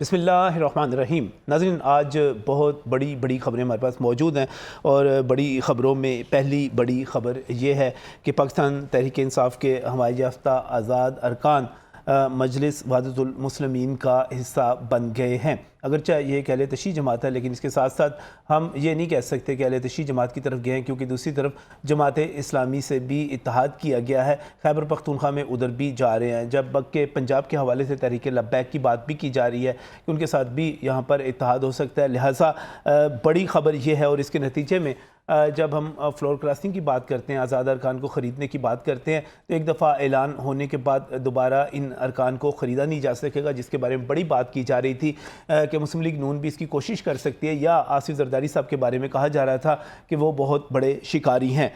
बिस्मिल्लाहिर्रहमानिर्रहीम। नाज़रीन, आज बहुत बड़ी ख़बरें हमारे पास मौजूद हैं और बड़ी ख़बरों में पहली बड़ी ख़बर ये है कि पाकिस्तान तहरीक इंसाफ़ के हमायत याफ्ता आज़ाद अरकान मजलिस वहदतुल मुस्लिमीन का हिस्सा बन गए हैं। अगरचे ये एक अहले तशी जमात है, लेकिन इसके साथ साथ हम ये नहीं कह सकते कि अहले तशी जमात की तरफ गए हैं, क्योंकि दूसरी तरफ जमात इस्लामी से भी इत्तेहाद किया गया है। खैबर पख्तूनख्वा में उधर भी जा रहे हैं, जब के पंजाब के हवाले से तहरीक लब्बैक की बात भी की जा रही है कि उनके साथ भी यहाँ पर इत्तेहाद हो सकता है। लिहाजा बड़ी ख़बर ये है और इसके नतीजे में जब हम फ्लोर क्रॉसिंग की बात करते हैं, आज़ाद अरकान को ख़रीदने की बात करते हैं, तो एक दफ़ा ऐलान होने के बाद दोबारा इन अरकान को ख़रीदा नहीं जा सकेगा, जिसके बारे में बड़ी बात की जा रही थी कि मुस्लिम लीग नून भी इसकी कोशिश कर सकती है, या आसिफ जरदारी साहब के बारे में कहा जा रहा था कि वो बहुत बड़े शिकारी हैं।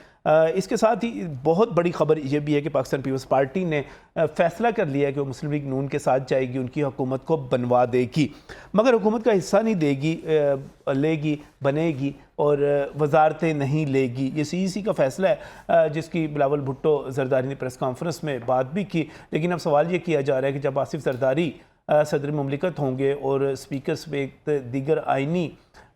इसके साथ ही बहुत बड़ी ख़बर यह भी है कि पाकिस्तान पीपल्स पार्टी ने फ़ैसला कर लिया है कि वो मुस्लिम लीग नून के साथ जाएगी, उनकी हुकूमत को बनवा देगी, मगर हुकूमत का हिस्सा नहीं देगी, लेगी, बनेगी और वजारतें नहीं लेगी। ये CEC का फ़ैसला है, जिसकी बिलावल भुट्टो जरदारी ने प्रेस कॉन्फ्रेंस में बात भी की। लेकिन अब सवाल ये किया जा रहा है कि जब आसिफ जरदारी सदर मुमलिकत होंगे और स्पीकर समेत दीगर आइनी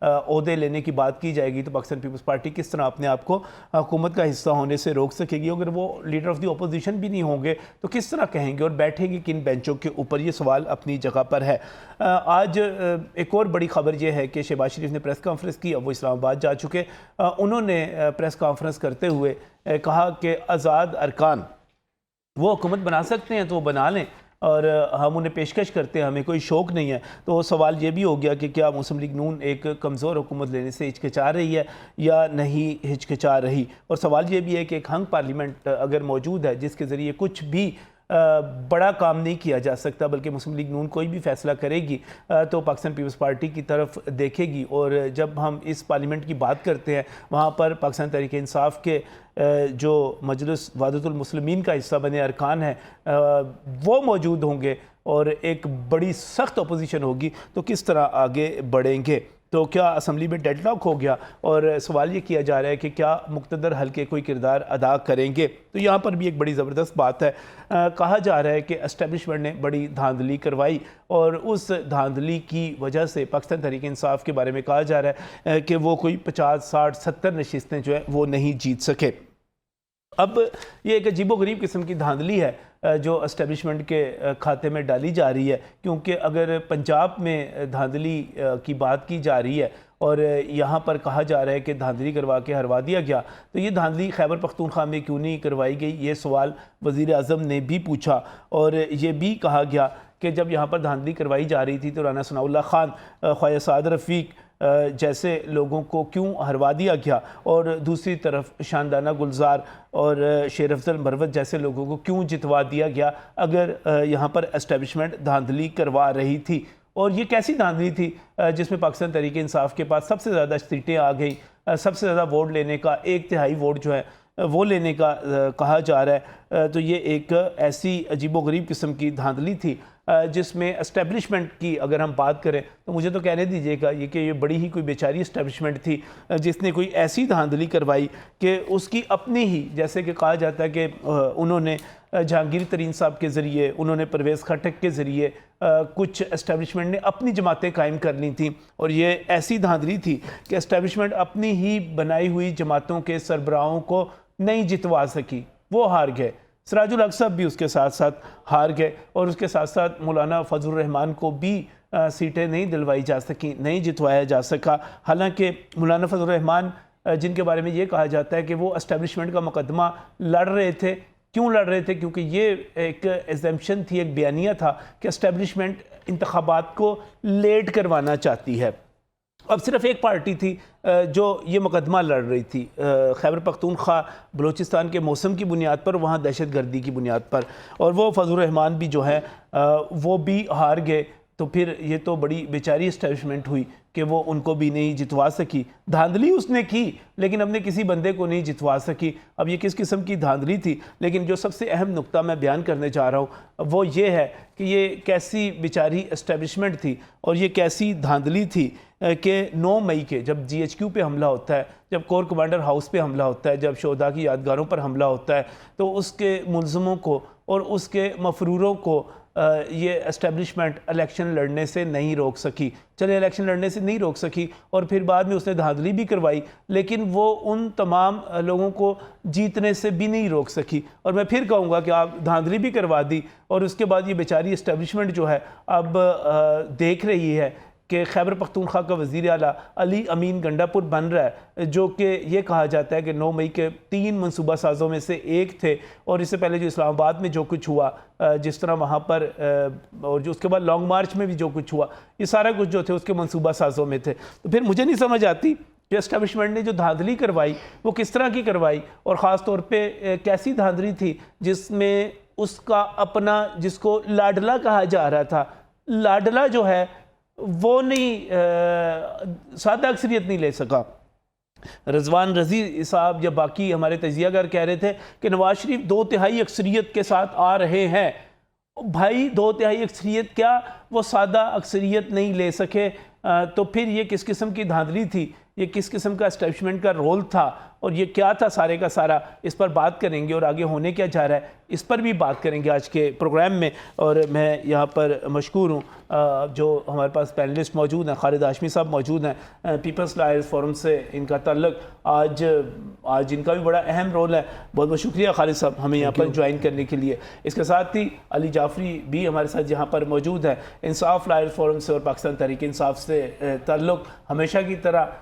ओहदे लेने की बात की जाएगी, तो पाकिस्तान पीपल्स पार्टी किस तरह अपने आप को हुकूमत का हिस्सा होने से रोक सकेगी? अगर वो लीडर ऑफ द अपोजिशन भी नहीं होंगे तो किस तरह कहेंगे और बैठेंगे किन बेंचों के ऊपर? ये सवाल अपनी जगह पर है। आज एक और बड़ी खबर यह है कि शहबाज शरीफ ने प्रेस कॉन्फ्रेंस की, अब वो इस्लामाबाद जा चुके। उन्होंने प्रेस कॉन्फ्रेंस करते हुए कहा कि आज़ाद अरकान वो हुकूमत बना सकते हैं तो वो बना लें, और हम उन्हें पेशकश करते हैं, हमें कोई शौक़ नहीं है। तो सवाल ये भी हो गया कि क्या मुस्लिम लीग नून एक कमज़ोर हुकूमत लेने से हिचकिचा रही है या नहीं हिचकिचा रही? और सवाल ये भी है कि एक हंग पार्लियामेंट अगर मौजूद है जिसके ज़रिए कुछ भी बड़ा काम नहीं किया जा सकता, बल्कि मुस्लिम लीग नून कोई भी फ़ैसला करेगी तो पाकिस्तान पीपल्स पार्टी की तरफ देखेगी। और जब हम इस पार्लियामेंट की बात करते हैं, वहाँ पर पाकिस्तान तहरीक इंसाफ़ के जो मजलिस वहदतुल मुस्लिमीन का हिस्सा बने अरकान है वो मौजूद होंगे और एक बड़ी सख्त अपोजिशन होगी, तो किस तरह आगे बढ़ेंगे? तो क्या असम्बली में डेडलॉक हो गया? और सवाल ये किया जा रहा है कि क्या मुक़्तदर हल्के कोई किरदार अदा करेंगे? तो यहाँ पर भी एक बड़ी ज़बरदस्त बात है। कहा जा रहा है कि एस्टेब्लिशमेंट ने बड़ी धांधली करवाई और उस धांधली की वजह से पाकिस्तान तहरीक इंसाफ़ के बारे में कहा जा रहा है कि वो कोई 50, 60, 70 नशिस्तें जो है वो नहीं जीत सके। अब ये एक अजीबोगरीब किस्म की धांधली है जो एस्टेब्लिशमेंट के खाते में डाली जा रही है, क्योंकि अगर पंजाब में धांधली की बात की जा रही है और यहाँ पर कहा जा रहा है कि धांधली करवा के हरवा दिया गया, तो ये धांधली खैबर पख्तूनख्वा में क्यों नहीं करवाई गई? ये सवाल वज़ीर आज़म ने भी पूछा और ये भी कहा गया कि जब यहाँ पर धांधली करवाई जा रही थी तो राना सनाउल्लाह खान, ख्वाजा साद रफ़ीक जैसे लोगों को क्यों हरवा दिया गया, और दूसरी तरफ शानदाना गुलजार और शेर अफजल मरवत जैसे लोगों को क्यों जितवा दिया गया अगर यहाँ पर एस्टेब्लिशमेंट धांधली करवा रही थी? और ये कैसी धांधली थी जिसमें पाकिस्तान तहरीक इंसाफ़ के पास सबसे ज़्यादा सीटें आ गई, सबसे ज़्यादा वोट लेने का 1/3 वोट जो है वो लेने का कहा जा रहा है। तो ये एक ऐसी अजीबोगरीब किस्म की धांधली थी जिसमें एस्टेब्लिशमेंट की अगर हम बात करें तो मुझे तो कहने दीजिएगा ये कि ये बड़ी ही कोई बेचारी एस्टेब्लिशमेंट थी जिसने कोई ऐसी धांधली करवाई कि उसकी अपनी ही, जैसे कि कहा जाता है कि उन्होंने जहांगीर तरीन साहब के ज़रिए, उन्होंने परवेज़ खटक के ज़रिए कुछ एस्टेब्लिशमेंट ने अपनी जमातें कायम कर ली थी, और ये ऐसी धांधली थी कि एस्टेब्लिशमेंट अपनी ही बनाई हुई जमातों के सरबराहों को नहीं जितवा सकी, वो हार गए। सिराजुल हक साहब भी उसके साथ साथ हार गए और उसके साथ साथ मौलाना फजलुर रहमान को भी सीटें नहीं दिलवाई जा सकी, नहीं जितवाया जा सका। हालांकि मौलाना फजलुर रहमान जिनके बारे में ये कहा जाता है कि वो एस्टेब्लिशमेंट का मुकदमा लड़ रहे थे, क्यों लड़ रहे थे? क्योंकि ये एक एग्जम्पशन थी, एक बयानिया था कि एस्टेब्लिशमेंट इंतखाबात को लेट करवाना चाहती है। अब सिर्फ एक पार्टी थी जो ये मुकदमा लड़ रही थी, खैबर पख्तूनख्वा बलूचिस्तान के मौसम की बुनियाद पर, वहाँ दहशत गर्दी की बुनियाद पर, और वो फजलुर रहमान भी जो है वो भी हार गए। तो फिर ये तो बड़ी बेचारी एस्टेब्लिशमेंट हुई कि वो उनको भी नहीं जितवा सकी। धांधली उसने की लेकिन अपने किसी बंदे को नहीं जितवा सकी। अब ये किस किस्म की धांधली थी? लेकिन जो सबसे अहम नुक्ता मैं बयान करने जा रहा हूँ वो ये है कि ये कैसी बेचारी एस्टेब्लिशमेंट थी और ये कैसी धांधली थी कि 9 मई के जब GHQ पे हमला होता है, जब कोर कमांडर हाउस पे हमला होता है, जब शोहदा की यादगारों पर हमला होता है, तो उसके मुलज़मों को और उसके मफरूरों को ये एस्टेब्लिशमेंट इलेक्शन लड़ने से नहीं रोक सकी। चले इलेक्शन लड़ने से नहीं रोक सकी और फिर बाद में उसने धांधली भी करवाई, लेकिन वो उन तमाम लोगों को जीतने से भी नहीं रोक सकी। और मैं फिर कहूँगा कि आप धांधली भी करवा दी और उसके बाद ये बेचारी एस्टेब्लिशमेंट जो है अब देख रही है कि खैबर पख्तूनख्वा का वज़ीर आला अली अमीन गंडापुर बन रहा है, जो कि ये कहा जाता है कि 9 मई के 3 मनसूबा साजों में से एक थे। और इससे पहले जो इस्लामाबाद में जो कुछ हुआ, जिस तरह वहाँ पर और जो उसके बाद लॉन्ग मार्च में भी जो कुछ हुआ, ये सारा कुछ जो थे उसके मनसूबा साजों में थे। तो फिर मुझे नहीं समझ आती कि एस्टेब्लिशमेंट ने जो धांधली करवाई वो किस तरह की करवाई, और ख़ास तौर पे कैसी धांधली थी जिसमें उसका अपना, जिसको लाडला कहा जा रहा था, लाडला जो है वो नहीं सादा अक्सरियत नहीं ले सका। रजवान रजी साहब या बाकी हमारे तजियागर कह रहे थे कि नवाज शरीफ 2/3 अक्सरियत के साथ आ रहे हैं। भाई 2/3 अक्सरियत क्या, वो सादा अक्सरियत नहीं ले सके। तो फिर ये किस किस्म की धांधली थी, ये किस किस्म का एस्टेब्लिशमेंट का रोल था और ये क्या था सारे का सारा, इस पर बात करेंगे। और आगे होने क्या जा रहा है इस पर भी बात करेंगे आज के प्रोग्राम में। और मैं यहाँ पर मशकूर हूँ जो हमारे पास पैनलिस्ट मौजूद हैं, खालिद हाशमी साहब मौजूद हैं, पीपल्स लॉयर्स फोरम से इनका ताल्लुक। आज इनका भी बड़ा अहम रोल है। बहुत बहुत शुक्रिया खालिद साहब हमें यहाँ पर ज्वाइन करने के लिए। इसके साथ ही अली जाफरी भी हमारे साथ यहाँ पर मौजूद है, इंसाफ लॉयर्स फोरम से और पाकिस्तान तहरीक इंसाफ से ताल्लुक। हमेशा की तरह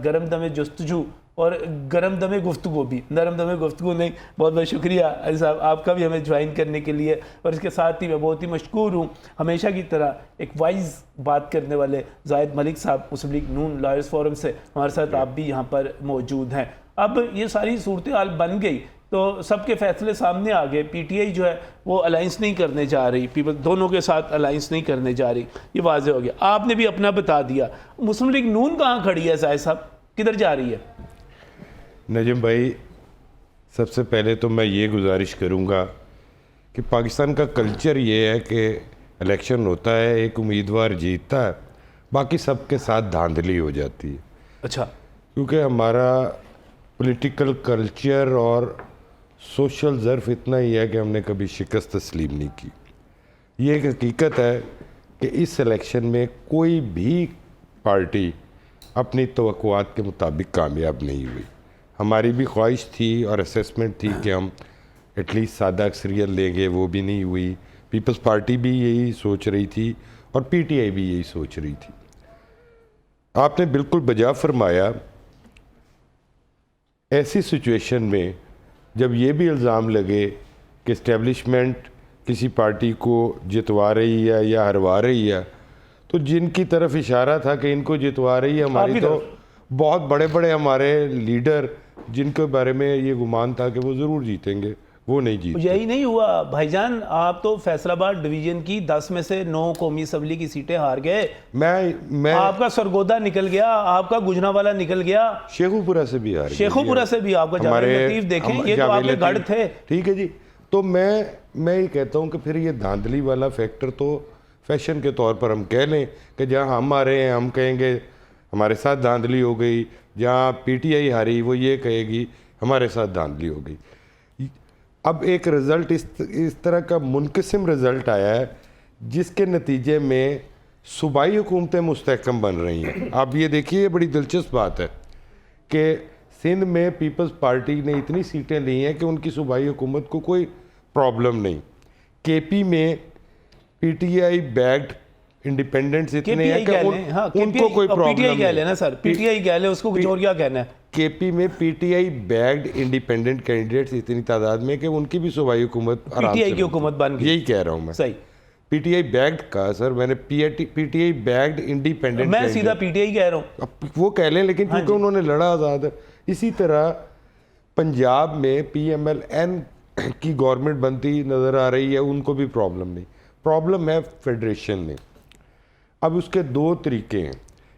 गरम दमे जस्तजू और गरम दमे गुफ्तगू भी, नरम दमे गुफ्तगू नहीं। बहुत बहुत शुक्रिया अली साहब आपका भी हमें ज्वाइन करने के लिए। और इसके साथ ही मैं बहुत ही मशकूर हूँ हमेशा की तरह एक वाइज बात करने वाले जाहिद मलिक साहब, मुस्लिम लीग नून लॉयर्स फोरम से हमारे साथ आप भी यहाँ पर मौजूद हैं। अब ये सारी सूरत हाल बन गई तो सबके फैसले सामने आ गए। पीटीआई जो है वो अलाइंस नहीं करने जा रही, पीपल दोनों के साथ अलाइंस नहीं करने जा रही, ये वाजे हो गया। आपने भी अपना बता दिया। मुस्लिम लीग नून कहाँ खड़ी है जाहिद साहब, किधर जा रही है? नजम भाई, सबसे पहले तो मैं ये गुजारिश करूँगा कि पाकिस्तान का कल्चर ये है कि इलेक्शन होता है, एक उम्मीदवार जीतता है, बाकी सबके साथ धांधली हो जाती है। अच्छा। क्योंकि हमारा पॉलिटिकल कल्चर और सोशल ज़र्फ़ इतना ही है कि हमने कभी शिकस्त तस्लीम नहीं की। ये एक हकीकत है कि इस इलेक्शन में कोई भी पार्टी अपनी तवक्कुआत के मुताबिक कामयाब नहीं हुई। हमारी भी ख्वाहिश थी और असेसमेंट थी कि हम एटलीस्ट सादा अक्सरियत लेंगे, वो भी नहीं हुई। पीपल्स पार्टी भी यही सोच रही थी और पीटीआई भी यही सोच रही थी। आपने बिल्कुल बजा फरमाया। ऐसी सिचुएशन में जब ये भी इल्ज़ाम लगे कि इस्टेब्लिशमेंट किसी पार्टी को जितवा रही है या हरवा रही है, तो जिनकी तरफ इशारा था कि इनको जितवा रही है हमारी, तो बहुत बड़े बड़े हमारे लीडर जिनके बारे में ये गुमान था कि वो ज़रूर जीतेंगे, वो नहीं जीते। यही नहीं हुआ भाईजान, आप तो फैसलाबाद डिवीजन की 10 में से 9 कौमी असम्बली की सीटें हार गए। मैं आपका सरगोदा निकल गया, आपका गुजरावाला निकल गया, शेखुपुरा से भी हार गया, शेखुपुरा से भी आपका जावेद लतीफ देखें, ये तो आपके गढ़ थे। ठीक है जी। तो मैं ये कहता हूँ कि फिर ये धांधली वाला फैक्टर तो फैशन के तौर पर हम कह लें कि जहाँ हम आ रहे हैं हम कहेंगे हमारे साथ धांधली हो गई, जहाँ पीटीआई हारी वो ये कहेगी हमारे साथ धांधली हो गई। अब एक रिज़ल्ट इस तरह का मुनक़सिम रिज़ल्ट आया है जिसके नतीजे में सूबाई हुकूमतें मुस्तहकम बन रही हैं। आप ये देखिए, ये बड़ी दिलचस्प बात है कि सिंध में पीपल्स पार्टी ने इतनी सीटें ली हैं कि उनकी सूबाई हुकूमत को कोई प्रॉब्लम नहीं। केपी में पीटीआई बैक्ड इंडिपेंडेंट्स इतने हैं कि उनको कोई प्रॉब्लम नहीं। कह लेना सर, पीटीआई कह ले, उसको कुछ और क्या कहना है। केपी में पीटीआई बैक्ड इंडिपेंडेंट कैंडिडेट्स इतनी तादाद में कि उनकी भी सूबाई हुकूमत पीटीआई की हुकूमत बन गई। यही कह रहा हूँ मैं। सही, पीटीआई बैक्ड का सर, मैंने पीटीआई बैक्ड इंडिपेंडेंट, मैं सीधा पीटीआई कह रहा हूँ। अब वो कह लें, लेकिन क्योंकि उन्होंने लड़ा आज़ाद है। इसी तरह पंजाब में पीएमएल-एन की गवर्नमेंट बनती नज़र आ रही है, उनको भी प्रॉब्लम नहीं। प्रॉब्लम है फेडरेशन में। अब उसके 2 तरीके हैं।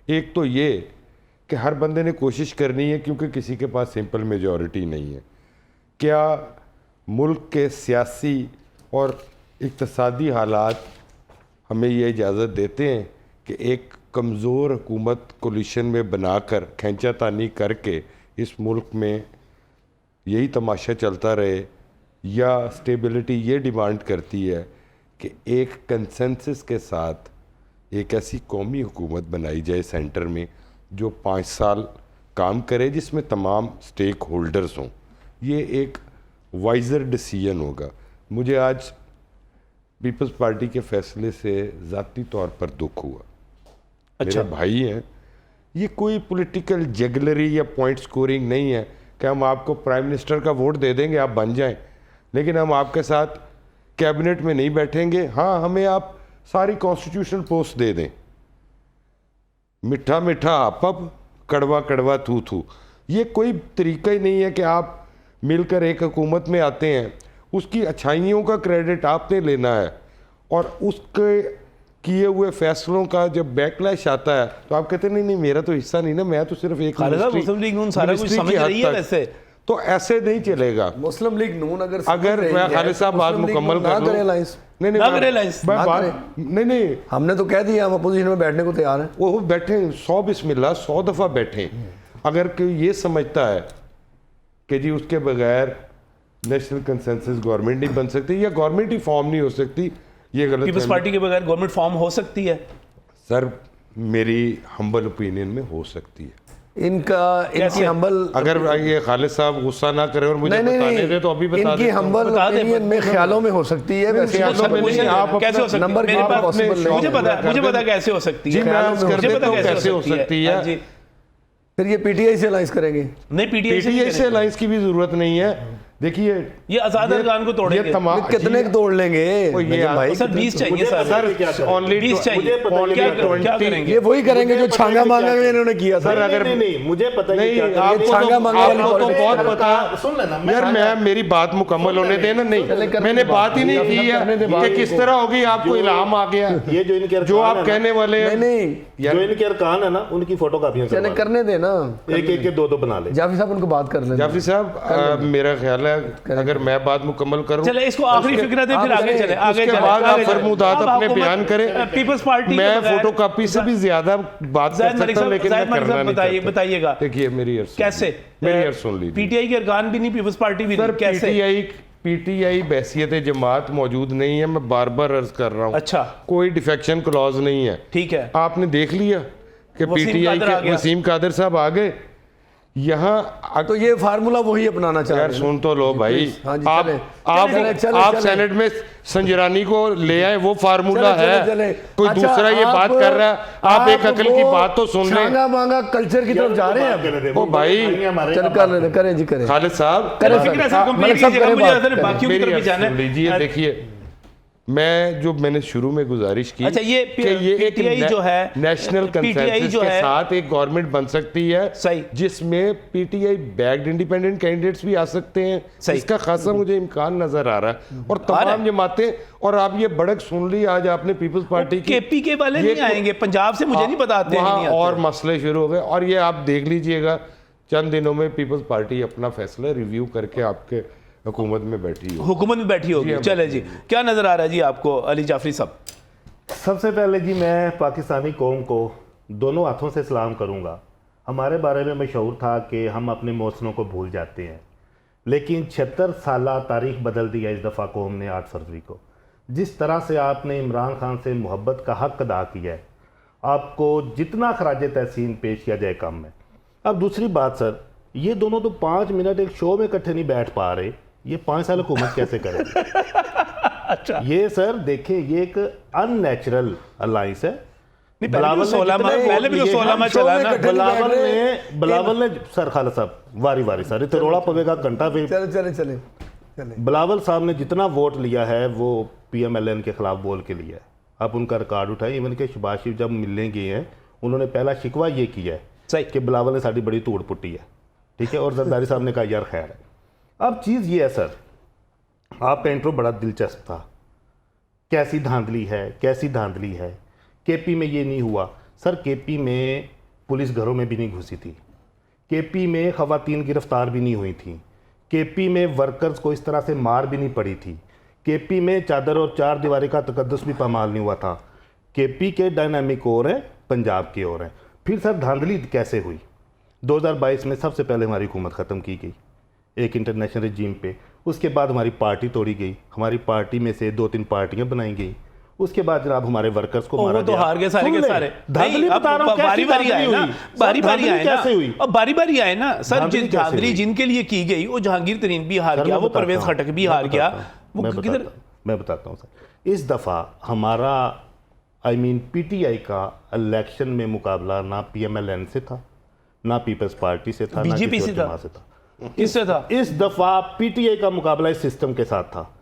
एक तो ये कि हर बंदे ने कोशिश करनी है, क्योंकि किसी के पास सिंपल मेजॉरिटी नहीं है। क्या मुल्क के सियासी और इक्तसादी हालात हमें ये इजाज़त देते हैं कि एक कमज़ोर हुकूमत कोलिशन में बनाकर खींचातानी करके इस मुल्क में यही तमाशा चलता रहे, या स्टेबिलिटी ये डिमांड करती है कि एक कंसेंसस के साथ एक ऐसी कौमी हुकूमत बनाई जाए सेंटर में जो 5 साल काम करे, जिसमें तमाम स्टेक होल्डर्स हों। ये एक वाइज़र डिसीजन होगा। मुझे आज पीपल्स पार्टी के फैसले से ज़ाती तौर पर दुख हुआ। अच्छा। मेरे भाई हैं, ये कोई पॉलिटिकल जगलरी या पॉइंट स्कोरिंग नहीं है कि हम आपको प्राइम मिनिस्टर का वोट दे देंगे, आप बन जाएं, लेकिन हम आपके साथ कैबिनेट में नहीं बैठेंगे। हाँ, हमें आप सारी कॉन्स्टिट्यूशनल पोस्ट दे दें। मीठा मीठा आपअप, कड़वा कड़वा थू थू, ये कोई तरीका ही नहीं है कि आप मिलकर एक हुकूमत में आते हैं, उसकी अच्छाइयों का क्रेडिट आपने लेना है और उसके किए हुए फैसलों का जब बैकलैश आता है तो आप कहते नहीं नहीं मेरा तो हिस्सा नहीं ना, मैं तो सिर्फ एक मुस्लिम लीग नून सारा कुछ समझ रही है वैसे। तो ऐसे नहीं चलेगा। मुस्लिम लीग नून अगर मैं खालिद साहब बात मुकम्मल कर लूं। नहीं, हमने तो कह दिया हम अपोजिशन में बैठने को तैयार हैं। वो बैठे 100 बिस्मिल्लाह 100 दफ़ा बैठे। अगर कोई ये समझता है कि जी उसके बगैर नेशनल कंसेंसस गवर्नमेंट नहीं बन सकती या गवर्नमेंट ही फॉर्म नहीं हो सकती, ये गलत है। पीपल्स पार्टी के बगैर गवर्नमेंट फॉर्म हो सकती है सर, मेरी हम्बल ओपिनियन में हो सकती है। इनकी हम्बल, अगर ये खालिद साहब गुस्सा ना करें और मुझे बताने दे तो अभी बता दें। इनकी हम्बल ओपिनियन में ख्यालों में हो सकती है, वैसे ख्यालों में नहीं। आप कैसे हो सकती है? नंबर मुझे पता कैसे हो सकती है। कैसे हो सकती है। फिर ये पीटीआई से अलायंस करेंगे? नहीं, पीटीआई से अलायंस की भी जरूरत नहीं है। देखिए ये आजाद अरकान को तोड़ेंगे, कितने तोड़ लेंगे? भाई सर 20 चाहिए सर, ओनली 20 चाहिए। क्या करेंगे? ये वही करेंगे जो छांगा मांगा में इन्होंने किया था। सर अगर नहीं मुझे पता नहीं, आपको तो बहुत पता। सुन लेना यार मैं मेरी बात मुकम्मल होने देना। नहीं, मैंने बात ही नहीं की है कि किस तरह होगी, आपको इल्हाम आ गया। ये जो इनके जो आप कहने वाले हैं, नहीं, जो इनके अरकान है ना उनकी फोटो कापियां चले करने देना, एक एक के दो बना ले। जाफी साहब उनको बात कर लेना। जाफी साहब मेरा ख्याल है अगर मैं बात मुकम्मल करूं, चले इसको आखिरी फिक्र दे, फिर आगे चले। उसके बाद आप फरमुदात अपने बयान करें। पीपल्स पार्टी मैं फोटोकॉपी से भी ज्यादा बात कर सकता हूं, लेकिन मैं करना नहीं चाहता। बताइएगा देखिए मेरी अर्ज कैसे, मेरी अर्ज सुन लीजिए। पीटीआई के अरकान भी नहीं, पीपल्स पार्टी भी नहीं, कैसे? पीटीआई बहसियत जमात मौजूद नहीं है। मैं बार बार अर्ज कर रहा हूँ। अच्छा, कोई डिफेक्शन क्लॉज नहीं है। ठीक है। आपने देख लिया कि पीटीआई के वसीम कादर साहब आ गए यहाँ, तो ये फार्मूला वही अपनाना चाह रहे हैं। सुन तो लो भाई। हाँ जी, आप सेनेट में संजरानी को ले आए, वो फार्मूला है। कोई दूसरा ये बात कर रहा है, आप एक अकल की बात तो सुन रहे हैं। मांगा कल्चर की तरफ जा रहे हैं। ओ भाई चल करें जी, करें खालिद साहब, लीजिए। देखिए मैंने शुरू में गुजारिश की। अच्छा, ये पीटीआई जो है नेशनल कंसेंसस के साथ एक गवर्नमेंट बन सकती है, सही, जिसमें पीटीआई बैक्ड इंडिपेंडेंट कैंडिडेट्स भी आ सकते हैं। इसका खासा मुझे इम्कान नजर आ रहा है और तमाम जमातें। और आप ये बढ़क सुन ली आज आपने पीपल्स पार्टी की, केपी के वाले नहीं आएंगे पंजाब से, मुझे नहीं बताते हैं, और मसले शुरू हो गए। और ये आप देख लीजिएगा चंद दिनों में पीपल्स पार्टी अपना फैसला रिव्यू करके आपके हुकूमत में बैठी होगी। चले जी, क्या नजर आ रहा है जी आपको अली जाफरी साहब? सबसे पहले जी मैं पाकिस्तानी कौम को दोनों हाथों से सलाम करूंगा। हमारे बारे में मशहूर था कि हम अपने मौसमों को भूल जाते हैं, लेकिन 76 साल तारीख बदल दी है इस दफ़ा कौम ने 8 फरवरी को। जिस तरह से आपने इमरान खान से मोहब्बत का हक अदा किया है, आपको जितना खराज तहसीन पेश किया जाए कम है। अब दूसरी बात सर, ये दोनों तो 5 मिनट एक शो में इकट्ठे नहीं बैठ पा रहे, ये 5 साल हुकूमत कैसे करेंगे? अच्छा, ये सर देखिए ये एक अननेचुरल अलायंस है। बिलावल ने सर खालिद साहब वारी सर इतने रोड़ा पवेगा घंटा पे। चले बिलावल साहब ने जितना वोट लिया है वो PMLN के खिलाफ बोल के लिया है। आप उनका रिकॉर्ड उठाए, इवन के शहबाज शरीफ जब मिलने गए हैं उन्होंने पहला शिकवा ये किया है सही कि बिलावल ने साड़ी बड़ी तोड़ पुट्टी है, ठीक है। और जरदारी साहब ने कहा यार खैर है। अब चीज़ ये है सर, आपका इंट्रो बड़ा दिलचस्प था, कैसी धांधली है। केपी में ये नहीं हुआ सर, केपी में पुलिस घरों में भी नहीं घुसी थी, केपी में ख़वातीन गिरफ्तार भी नहीं हुई थी, केपी में वर्कर्स को इस तरह से मार भी नहीं पड़ी थी, केपी में चादर और चार दीवारी का तकद्दुस भी पामाल नहीं हुआ था। केपी के डायनामिक और हैं, पंजाब के और हैं। फिर सर धांधली कैसे हुई? 2022 में सबसे पहले हमारी हुकूमत ख़त्म की गई, एक इंटरनेशनल रजीम पे। उसके बाद हमारी पार्टी तोड़ी गई, हमारी पार्टी में से 2-3 पार्टियां बनाई गई। उसके बाद जनाब हमारे वर्कर्स को मारा वो तो गया। हार गए सारे के सारे। धांधली बता रहा हूं, बारी बारी आए ना, बारी बारी आए ना, कैसे हुई? अब बारी बारी आए ना सर। धांधली जिस कैसे धांधली हुई? जिनके लिए की गई वो जहांगीर तरीन भी हार गया, वो परवेज खटक भी हार गया, वो किधर। मैं बताता हूँ सर, इस दफ़ा हमारा पीटीआई का इलेक्शन में मुकाबला ना PMLN से था, ना पीपल्स पार्टी से था, ना बीजेपी किसी से और था। जमात से था। किससे था? इस दफ़ा पीटीआई का मुकाबला इस सिस्टम के साथ था,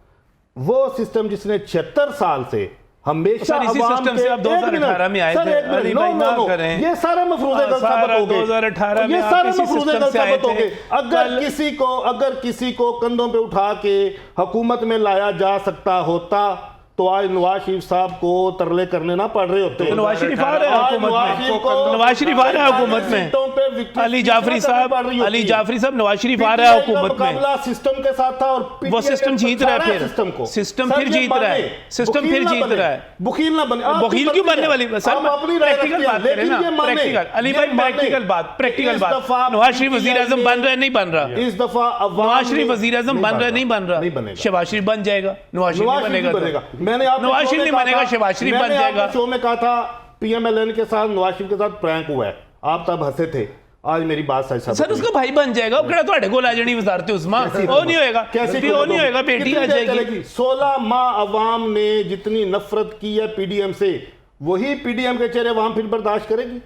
वो सिस्टम जिसने 76 साल से हमेशा सर इसी अवाम सिस्टम के- से आप 2018 में आए सर, थे। एक मिनट, अली नो, भाई नो, ना नो। करें। ये सारे मफरूज़े गलत सारा साबित हो गए। 2018 में ये आप सारे इसी मफरूज़े सिस्टम गलत से आए साबित हो थे। गए। अगर किसी को कंधों पे उठा के हुकूमत में लाया जा सकता होता तो आज नवाज शरीफ साहब को तरले करने ना पड़ रहे होते। तो नवाज शरीफ आ रहे हैं आज हुकूमत नवाज में, शरीफ को- नवाज शरीफ आ रहा है हुकूमत में। सीटों पे victory अली speech जाफरी ना साहब, करनी पड़ रही होती अली है। जाफरी साहब, नवाज शरीफ आ रहा है PTI का हुकूमत में। मुकाबला सिस्टम के साथ था और वो PTI सिस्टम के जीत रहा है सारा फिर। सिस्टम को। सिस्टम सर, फिर ये जीत रहा है। माने, सिस्टम वकील फिर ना जीत बने, रहा है। वकील ना बने। आप वकील क्यों बनने वाली सर? आप अपनी राय प्रैक्टिकल रखिए, बात करें लेकिन ना, ये माने, प्रैक्टिकल। अली ये भाई माने, प्रैक्टिकल बात, प्रैक्टिकल इस बात। दफा नवाज शरीफ PTI वजीर आजम बन रहा है, नहीं बन रहा? इस दफा नवाज शरीफ वजीर आजम बन रहा है, नहीं बन रहा? नहीं बनेगा। शहबाज शरीफ बन जाएगा, नवाज शरीफ नवाज नहीं शरीफ बनेगा। बनेगा। मैंने आपको नवाज शो शरीफ में नहीं कहा बनेगा, था- शहबाज शरीफ बन मैंने जाएगा। आपको शो में कहा था PMLN के साथ नवाज शरीफ के साथ प्रैंक हुआ है, आप तब हंसे थे। आज मेरी बात सच सर उसका भाई बन जाएगा, वो कहड़ा ਤੁਹਾਡੇ ਕੋਲ ਆ ਜਣੀ ਵਜ਼ਾਰਤ ਉਸमा वो नहीं होएगा, कैसे वो नहीं होएगा, बेटी आ जाएगी। 16 माह अवाम ने जितनी नफरत की है PDM से, वही PDM के चेहरे अवाम फिर बर्दाश्त करेगी।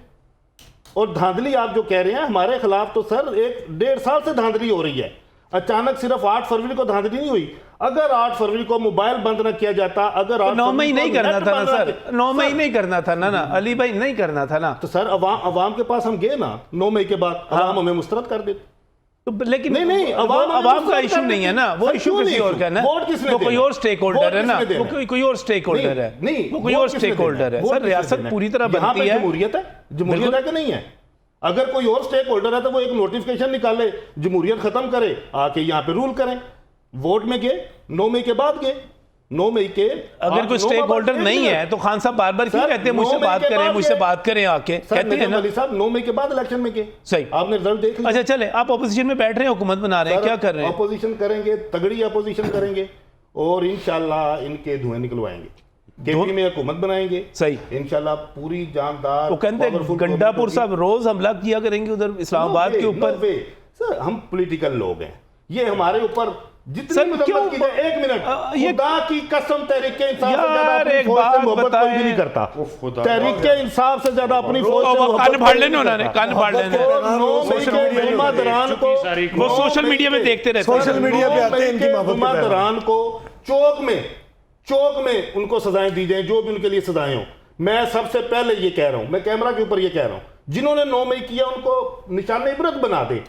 और धांधली आप जो कह रहे हैं हमारे खिलाफ, तो सर 1-1.5 साल से धांधली हो रही है। अचानक सिर्फ 8 फरवरी को धांधली नहीं हुई। अगर 8 फरवरी को मोबाइल बंद न किया जाता, अगर 8 9 मई फरवरी नहीं को करना नेट था ना बंद न सर, किया- 9 मई नहीं करना था ना अली भाई, नहीं करना था ना। तो सर अवाम के पास हम गए ना 9 मई के बाद, अवाम हमें मुस्तरद कर देते। तो लेकिन नहीं, अवाम का इशू नहीं है ना, वो इशू किसी और का है ना, वोट किसने वो कोई देना? और स्टेक होल्डर है ना, वोट किसने वो देना? कोई और स्टेक होल्डर है, नहीं, वो कोई वोट और किसने स्टेक देना होल्डर है। वोट सर किसने रियासत देना पूरी तरह यहाँ बनती पे है। जमहूरियत है, जमहूरियत है कि नहीं है? अगर कोई और स्टेक होल्डर है तो वो एक नोटिफिकेशन निकाले, जमहूरियत खत्म करे, आके यहाँ पे रूल करें। वोट में गए 9 मई के बाद गए, 9 मई के अगर कोई स्टेक होल्डर नहीं है तो खान साहब बार बार क्यों सर, कहते हैं 9 मुझसे मई बात के करें, बाद मुझसे ये- बात करें आके, कहते हैं ना। अली साहब 9 मई के बाद इलेक्शन में गए, सही। आपने रिजल्ट देख लिया। अच्छा चले, आप अपोजिशन में बैठ रहे हैं, हुकूमत बना रहे हैं, क्या कर रहे हैं? अपोजिशन करेंगे, तगड़ी अपोजिशन करेंगे और इंशाल्लाह इनके धुएं निकलवाएंगे। केपी में हुकूमत बनाएंगे, सही। इंशाल्लाह पूरी जानदार। वो कहते हैं powerful गंडापुर government साहब रोज हमला किया करेंगे उधर इस्लामाबाद के ऊपर। No way. सर हम पॉलिटिकल लोग हैं, ये हमारे ऊपर जितनी सर, मदद क्यों- की जाए। एक मिनट, ये- खुदा की कसम, तहरीक इंसाफ से यार, ज्यादा अपनी एक फौज से बात मोहब्बत कोई भी बताएं। नहीं करता। खुदा। तहरीक इंसाफ से ज्यादा अपनी फौज से वो मोहब्बत कान कोई फाड़ भी लेने नहीं उन्होंने, करता। कान फाड़ लेने। और 9 मई के जुम्मा दरान को, वो सोशल मीडिया में देखते रहते हैं। सोशल मीडिया पे आते हैं इनकी मोहब्बत के जुम्मा पैगाम। दरान को चौक में उनको सजाएं दी जाएं, जो भी उनके लिए सजाएं हो। मैं सबसे पहले ये कह रहा हूं, मैं कैमरा के ऊपर ये कह रहा हूं, जिन्होंने 9 मई किया उनको निशान इबरत बना दे,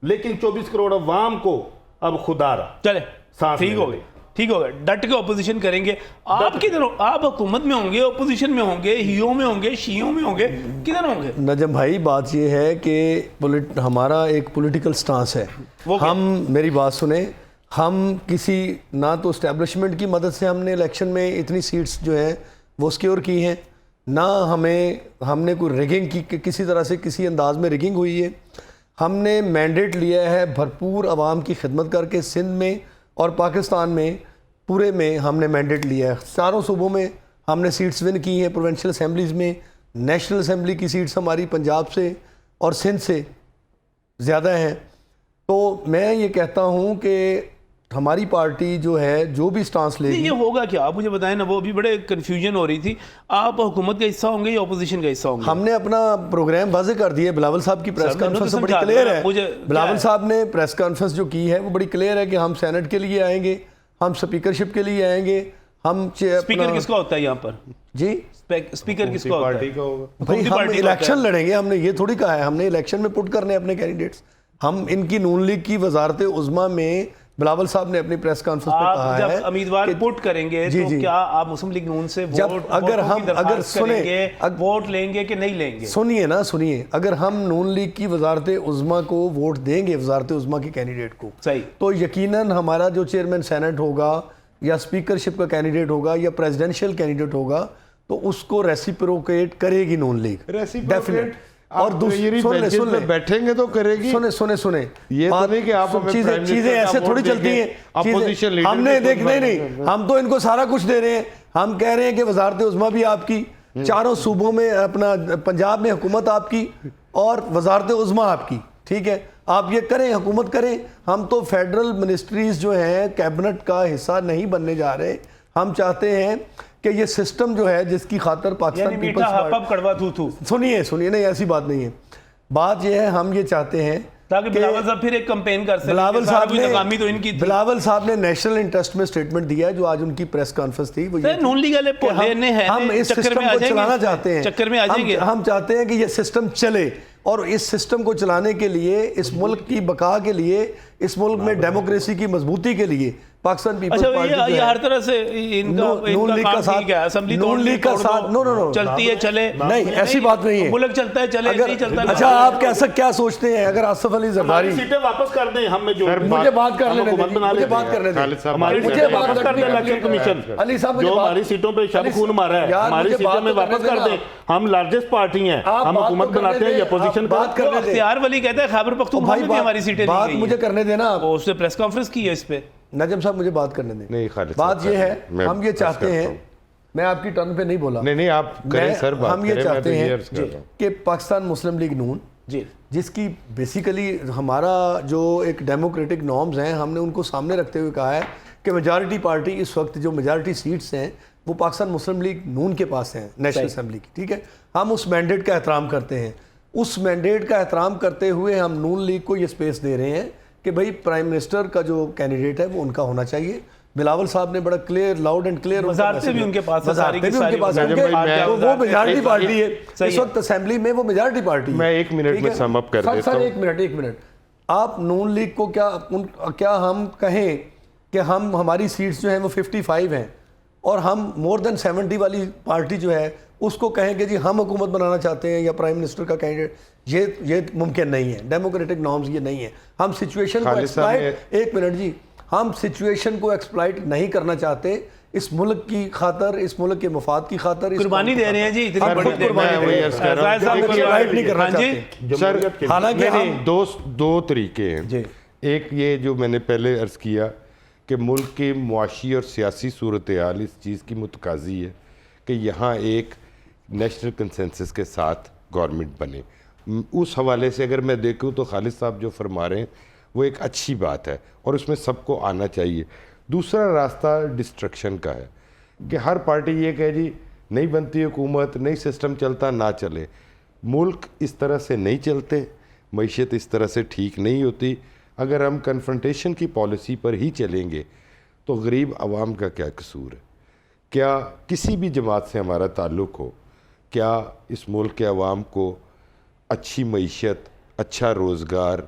लेकिन 24 करोड़ अवाम को अब खुदारा चले सांस ठीक लेने हो दे। गए, ठीक हो गया, डट के ऑपोजिशन करेंगे। आप किधर हो? आप हुकूमत में होंगे, ऑपोजिशन में होंगे, हियों में होंगे, शियों में होंगे, किधर होंगे? नजम भाई बात ये है कि हमारा एक पॉलिटिकल स्टांस है। वो क्या? हम मेरी बात सुने, हम किसी ना तो इस्टेब्लिशमेंट की मदद से हमने इलेक्शन में इतनी सीट्स जो हैं वो सिक्योर की हैं, ना हमने कोई रिगिंग की, किसी तरह से किसी अंदाज में रिगिंग हुई है। हमने मैंडेट लिया है भरपूर आवाम की खिदमत करके, सिंध में और पाकिस्तान में पूरे में हमने मैंडेट लिया है। चारों सूबों में हमने सीट्स विन की हैं, प्रोविंशियल असम्बलीज़ में। नेशनल असम्बली की सीट्स हमारी पंजाब से और सिंध से ज़्यादा हैं। तो मैं ये कहता हूँ कि हमारी पार्टी जो है जो भी स्टांस नहीं, लेगी, ये होगा क्या आप मुझे बताएं ना, वो अभी बड़े कंफ्यूजन हो रही थी। आप हुकूमत का हिस्सा होंगे या ऑपोजिशन का हिस्सा होंगे? हमने अपना प्रोग्राम वाजे कर दिया। बिलावल साहब की प्रेस सर, मैंने कॉन्फ्रेंस तो बड़ी समझा क्लियर दिया, है। मुझे क्या बिलावल है? साहब ने प्रेस कॉन्फ्रेंस जो की है वो बड़ी क्लियर है कि हम सेनेट के लिए आएंगे, हम स्पीकरशिप के लिए आएंगे, हम स्पीकर किसका होता है यहाँ पर? जी स्पीकर किसका होता पार्टी है? का होगा। भाई हुकूमती हम पार्टी का होता इलेक्शन है। लड़ेंगे, हमने ये थोड़ी कहा है, हमने इलेक्शन में पुट करने अपने कैंडिडेट्स। हम इनकी नून लीग की वजारत उज़्मा में बिलावल साहब ने अपनी प्रेस कॉन्फ्रेंस में आप कहा जब है उम्मीदवार कि- पुट करेंगे जी, तो जी। क्या आप मुस्लिम लीग नून से जब वोट अगर वोटों की हम दरख्वास्त अगर सुने करेंगे, वोट लेंगे कि नहीं लेंगे? सुनिए, अगर हम नून लीग की वजारत उज़्मा को वोट देंगे, वजारत उज़्मा के कैंडिडेट को, सही। तो यकीनन हमारा जो चेयरमैन सेनेट होगा या स्पीकरशिप का कैंडिडेट होगा या प्रेसिडेंशियल कैंडिडेट होगा तो उसको रेसिप्रोकेट करेगी नून लीग। रेसिप्रोकेट और दूसरी सुन ले बैठेंगे तो करेगी। सुने ये तो नहीं कि आप हमें चीजें ऐसे थोड़ी चलती हैं। अपोजिशन लीडर हमने देख नहीं, हम तो इनको सारा कुछ दे रहे हैं। हम कह रहे हैं कि वजारत उज़्मा भी आपकी, चारों सूबों में अपना पंजाब में हुकूमत आपकी और वजारत उज़्मा आपकी, ठीक है। आप ये करें, हुकूमत करें। हम तो फेडरल मिनिस्ट्रीज जो हैं कैबिनेट का हिस्सा नहीं बनने जा रहे। हम चाहते हैं कि ये सिस्टम जो है जिसकी खातर पाकिस्तान पीपल्स पार्टी, सुनिए नहीं, ऐसी बात नहीं है। बात ये है, हम ये चाहते हैं ताकि बिलावल साहब फिर एक कैंपेन कर सकें। बिलावल साहब ने नेशनल इंटरेस्ट में स्टेटमेंट दिया है, जो आज उनकी प्रेस कॉन्फ्रेंस थी, वो ये नून लीग वाले हम इस सिस्टम को चलाना चाहते हैं, चक्कर में आ जाएंगे। हम चाहते हैं कि ये सिस्टम चले, और इस सिस्टम को चलाने के लिए, इस मुल्क की बका के लिए, इस मुल्क में डेमोक्रेसी की मजबूती के लिए पाकिस्तान पीपल्स पार्टी ये हर तरह से इनका नून लीग का साथ, असेंबली नून लीग का साथ, नो चलती है चले, नहीं ऐसी बात नहीं है। मुल्क चलता है चले, नहीं चलता। अच्छा, आप कैसा क्या सोचते हैं अगर आसिफ अली जरदारी सीटें वापस कर दें, हम में जो मुझे बात करने दें, मुझे बात करने दें, हमारी मुझे वापस कर दें। इलेक्शन कमीशन अली साहब जो हमारी सीटों पे शब खून मारा है, हमारी सीटों में वापस कर दें। हम लार्जेस्ट पार्टी हैं, हम हुकूमत बनाते हैं, अपोजिशन बात करने दें। इख्तियार वली कहता है खैबर पख्तूनख्वा में भी हमारी सीटें बात मुझे करने देना। उसने प्रेस कॉन्फ्रेंस की है इस पे। नजम साहब मुझे बात करने दें। नहीं खालिद बात साहब ये है, हम ये चाहते हैं, मैं आपकी टर्न पे नहीं बोला, नहीं आप करें सर बात। हम ये चाहते हैं हैं कि पाकिस्तान मुस्लिम लीग नून जी, जिसकी बेसिकली हमारा जो एक डेमोक्रेटिक नॉर्म्स हैं, हमने उनको सामने रखते हुए कहा है कि मेजॉरिटी पार्टी इस वक्त जो मेजॉरिटी सीट्स हैं वो पाकिस्तान मुस्लिम लीग नून के पास हैं, नेशनल असेंबली की, ठीक है। हम उस मैंडेट का एहतराम करते हैं। उस मैंडेट का एहतराम करते हुए हम नून लीग को ये स्पेस दे रहे हैं कि भाई प्राइम मिनिस्टर का जो कैंडिडेट है वो उनका होना चाहिए। बिलावल साहब ने बड़ा क्लियर, लाउड एंड क्लियर, वज़ारतें भी उनके पास, वो मेजॉरिटी पार्टी है इस वक्त असेंबली में, वो मेजॉरिटी पार्टी है। मैं 1 मिनट में सम अप कर देता हूं। एक मिनट, आप नून लीग को क्या हम कहें कि हम हमारी सीट्स जो हैं वो 55 हैं और हम मोर देन 70 वाली पार्टी जो है उसको कहें कि जी हम हुकूमत बनाना चाहते हैं या प्राइम मिनिस्टर का कैंडिडेट, ये मुमकिन नहीं है। डेमोक्रेटिक नॉर्म्स ये नहीं है। हम सिचुएशन को एक्सप्लॉइट, एक मिनट जी, हम सिचुएशन को एक्सप्लॉइट नहीं करना चाहते। इस मुल्क की खातर, इस मुल्क के मफाद की खातर कुर्बानी दे रहे हैं जी, इतनी बड़ी कुर्बानी नहीं करना चाहते सर। हालांकि हम दो तरीके हैं जी। एक ये जो मैंने पहले अर्ज़ किया कि मुल्क की मुआशी और सियासी सूरत हाल इस चीज़ की मुतकाज़ी है कि यहाँ एक नेशनल कंसेंसस के साथ गवर्नमेंट बने। उस हवाले से अगर मैं देखूँ तो खालिद साहब जो फरमा रहे हैं वो एक अच्छी बात है और उसमें सबको आना चाहिए। दूसरा रास्ता डिस्ट्रक्शन का है कि हर पार्टी ये कहे जी नहीं बनती हुकूमत, नहीं सिस्टम चलता, ना चले। मुल्क इस तरह से नहीं चलते, मईशत इस तरह से ठीक नहीं होती। अगर हम कन्फ्रंटेशन की पॉलिसी पर ही चलेंगे तो गरीब आवाम का क्या कसूर है? क्या किसी भी जमात से हमारा ताल्लुक़ हो, क्या इस मुल्क के आवाम को अच्छी मईशत, अच्छा रोज़गार,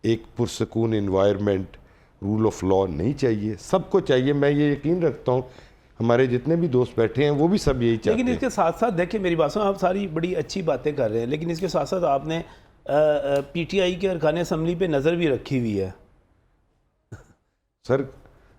एक पुरसकून इन्वायरमेंट, रूल ऑफ लॉ नहीं चाहिए? सबको चाहिए। मैं ये यकीन रखता हूँ हमारे जितने भी दोस्त बैठे हैं वो भी सब यही चाहते हैं। लेकिन इसके साथ साथ देखिए, मेरी बात सुनो, आप सारी बड़ी अच्छी बातें कर रहे हैं, लेकिन इसके साथ साथ आपने पीटीआई के अरकान असेंबली पे नज़र भी रखी हुई है सर।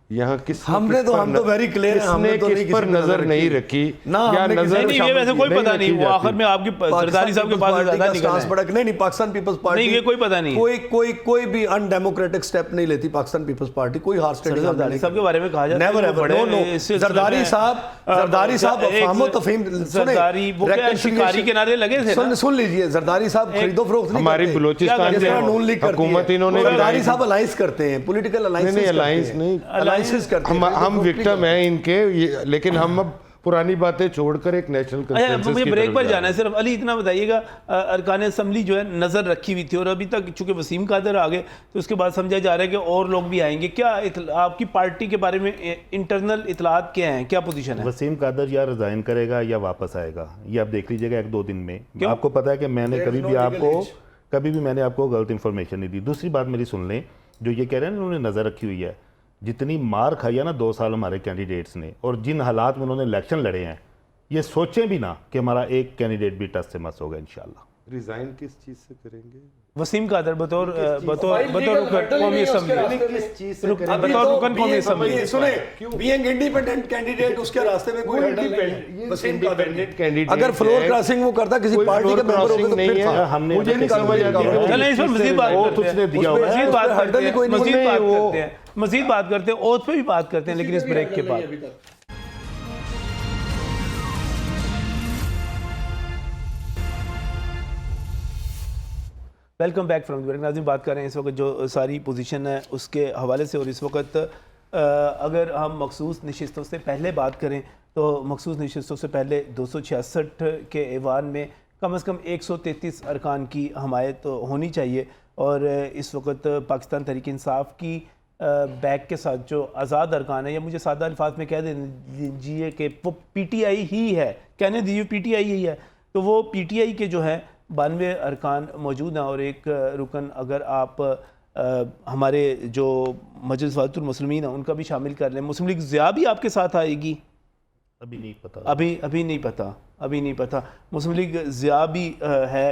यहाँ हम तो वेरी क्लियर है, हमने तो किस पर नजर नहीं रखी ना, नजर नहीं, ये वैसे कोई पता नहीं। वो आखिर में आपकी जरदारी साहब के पास ज्यादा निकला है। नहीं, पाकिस्तान पीपल्स पार्टी नहीं, ये कोई पता नहीं। कोई भी अनडेमोक्रेटिक स्टेप नहीं लेती पाकिस्तान पीपल्स पार्टी। कोई हार्ड स्टेडिंग जरदारी साहब के बारे में कहा जाता है नेवर एवर, नो। जरदारी साहब अफवाह तफहीम, जरदारी वो क्या शिकारी के नारे लगे थे। सुन लीजिए, जरदारी साहब खरीदो फरोख्त नहीं हमारी बलूचिस्तान की नून लीग हुकूमत इन्होंने, जरदारी साहब अलायंस करते हैं, पॉलिटिकल अलायंसेस करते हैं। हम विक्टिम हैं इनके, लेकिन हम अब पुरानी बातें छोड़कर एक नेशनल कंसेंसस मुझे की ब्रेक तरफ पर जा जाना है। सिर्फ अली इतना बताइएगा, अरकान असेंबली जो है नज़र रखी हुई थी और अभी तक चूंकि वसीम कादर आ गए तो उसके बाद समझा जा रहा है कि और लोग भी आएंगे। क्या आपकी पार्टी के बारे में इंटरनल इतलात क्या हैं, क्या पोजीशन है? वसीम कादर या रिजाइन करेगा या वापस आएगा, ये आप देख लीजिएगा 1-2 दिन में। आपको पता है कि मैंने कभी भी मैंने आपको गलत इंफॉर्मेशन नहीं दी। दूसरी बात मेरी सुन लें, जो ये कह रहे हैं ना उन्होंने नज़र रखी हुई है, जितनी मार खाई है ना 2 साल हमारे कैंडिडेट्स ने और जिन हालात में उन्होंने इलेक्शन लड़े हैं, ये सोचें भी ना कि हमारा एक कैंडिडेट भी टच से मस होगा इंशाल्लाह। रिजाइन किस चीज से करेंगे? वसीम कादर बतौर कौमी असम्बली बतौर रुकन कौमी असम्बली सुने, बीइंग इंडिपेंडेंट कैंडिडेट उसके रास्ते में कोई हर्डल नहीं। वसीम कादर नहीं। अगर फ्लोर क्रॉसिंग वो करता किसी पार्टी के मेंबर होगा तो फिर था। हमने मुझे नहीं समझ आएगा। चलें इस पर मजीद बात करते हैं, मजीद बात करते हैं, ओथ पे भी बात करते हैं, लेकिन इस ब्रेक के बाद। Welcome back from break. नाज़रीन, बात कर रहे हैं इस वक्त जो सारी पोजीशन है उसके हवाले से, और इस वक्त अगर हम मखसूस नशिस्तों से पहले बात करें तो मखसूस नशिस्तों से पहले 266 के ऐवान में कम से कम 133 अरकान की हमायत होनी चाहिए, और इस वक्त पाकिस्तान तहरीक इंसाफ की बैक के साथ जो आज़ाद अरकान है, या मुझे सादा अल्फाज में कह दीजिए कि वो PTI ही है, कहने दीजिए PTI ही है, तो वो PTI के जो है 92 अरकान मौजूद हैं, और एक रुकन अगर आप हमारे जो मजलिस वहदतुल मुस्लिमीन है उनका भी शामिल कर लें। मुस्लिम लीग ज़िया भी आपके साथ आएगी? अभी नहीं पता, अभी नहीं पता। मुस्लिम लीग ज़िया भी है,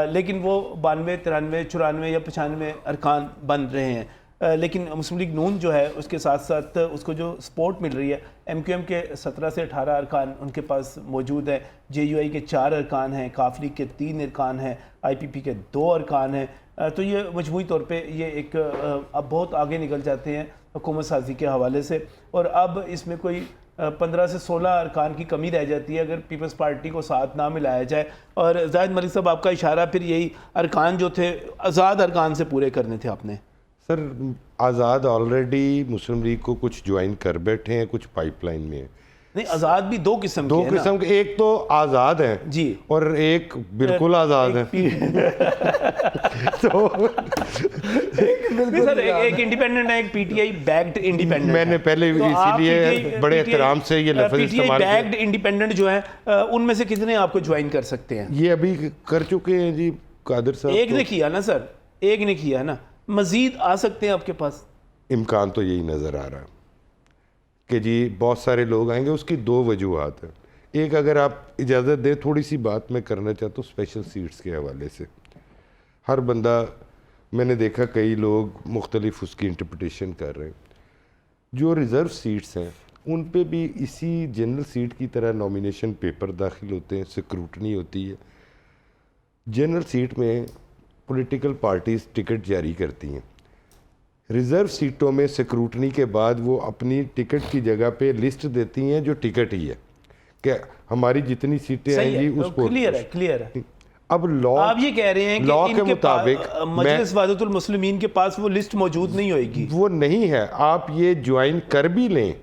लेकिन वो 92, 93, 94 या 95 अरकान बन रहे हैं। लेकिन मुस्लिम लीग नून जो है उसके साथ साथ उसको जो सपोर्ट मिल रही है, MQM के 17 से 18 अरकान उनके पास मौजूद है, JUI के 4 अरकान हैं, काफ लीग के 3 अरकान हैं, IPP के 2 अरकान हैं। तो ये मजमूई तौर पे ये एक अब बहुत आगे निकल जाते हैं हुकूमत साजी के हवाले से, और अब इसमें कोई 15 से 16 अरकान की कमी रह जाती है अगर पीपल्स पार्टी को साथ ना मिलाया जाए। और जाहिद मलिक साहब, आपका इशारा फिर यही अरकान जो थे आज़ाद अरकान से पूरे करने थे आपने। सर, आज़ाद ऑलरेडी मुस्लिम लीग को कुछ ज्वाइन कर बैठे हैं, कुछ पाइपलाइन में है। नहीं, आज़ाद भी दो किस्म के हैं ना? के, एक तो आज़ाद है जी, और एक बिल्कुल आज़ाद है। तो सर एक इंडिपेंडेंट है, एक PTI बैक्ड इंडिपेंडेंट। मैंने पहले तो इसीलिए बड़े एहतराम से ये लफ्ज़ इस्तेमाल किया। बैक्ड इंडिपेंडेंट जो है उनमें से कितने आपको ज्वाइन कर सकते हैं? ये अभी कर चुके हैं जी कादिर साहब। एक ने किया ना सर, एक ने किया ना, मजीद आ सकते हैं आपके पास? इम्कान तो यही नज़र आ रहा है कि जी बहुत सारे लोग आएंगे। उसकी 2 वजूहात हैं। एक, अगर आप इजाज़त दें, थोड़ी सी बात मैं करना चाहता हूँ स्पेशल सीट्स के हवाले से। हर बंदा, मैंने देखा कई लोग मुख्तलिफ उसकी इंटरप्रटेशन कर रहे हैं। जो रिज़र्व सीट्स हैं उन पे भी इसी जनरल सीट की तरह नॉमिनेशन पेपर दाखिल होते हैं, स्क्रूटनी होती है। जनरल सीट में पॉलिटिकल पार्टीज़ टिकट जारी करती हैं। रिज़र्व सीटों में स्क्रूटनी के बाद वो अपनी टिकट की जगह पे लिस्ट देती हैं जो टिकट ही है, कि हमारी जितनी सीटें आएंगी उस पर। क्लियर है। अब लॉ, आप ये कह रहे हैं कि लॉ के मुताबिक मजलिस वहदतुल मुस्लिमीन के पास वो लिस्ट मौजूद नहीं होगी? वो नहीं है। आप ये ज्वाइन कर भी लें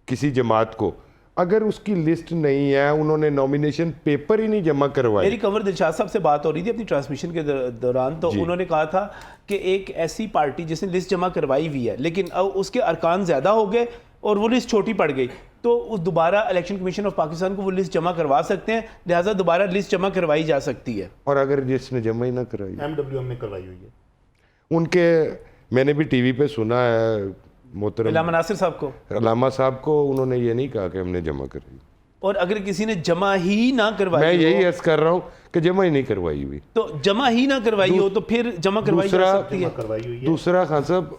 किसी जमात को, अगर उसकी लिस्ट नहीं है, उन्होंने नॉमिनेशन पेपर ही नहीं जमा करवाए। मेरी कंवर दिलशाद साहब से बात हो रही थी अपनी ट्रांसमिशन के दौरान, तो उन्होंने कहा था कि एक ऐसी पार्टी जिसने लिस्ट जमा करवाई हुई है लेकिन अब उसके अरकान ज़्यादा हो गए और वो लिस्ट छोटी पड़ गई, तो उस दोबारा इलेक्शन कमीशन ऑफ पाकिस्तान को वो लिस्ट जमा करवा सकते हैं, लिहाजा दोबारा लिस्ट जमा करवाई जा सकती है। और अगर जिसने जमा ही ना कराई, MWM ने करवाई हुई है उनके, मैंने भी टीवी पे सुना है मोहतरम अल्लामा नासिर साहब को, अल्लामा साहब को, उन्होंने ये नहीं कहा कि हमने जमा कराई। और अगर किसी ने जमा ही ना करवाई, मैं यही अर्ज कर रहा हूँ कि जमा ही नहीं करवाई हुई, तो जमा ही ना करवाई हो तो फिर जमा करवाई जा सकती है। दूसरा खान साहब,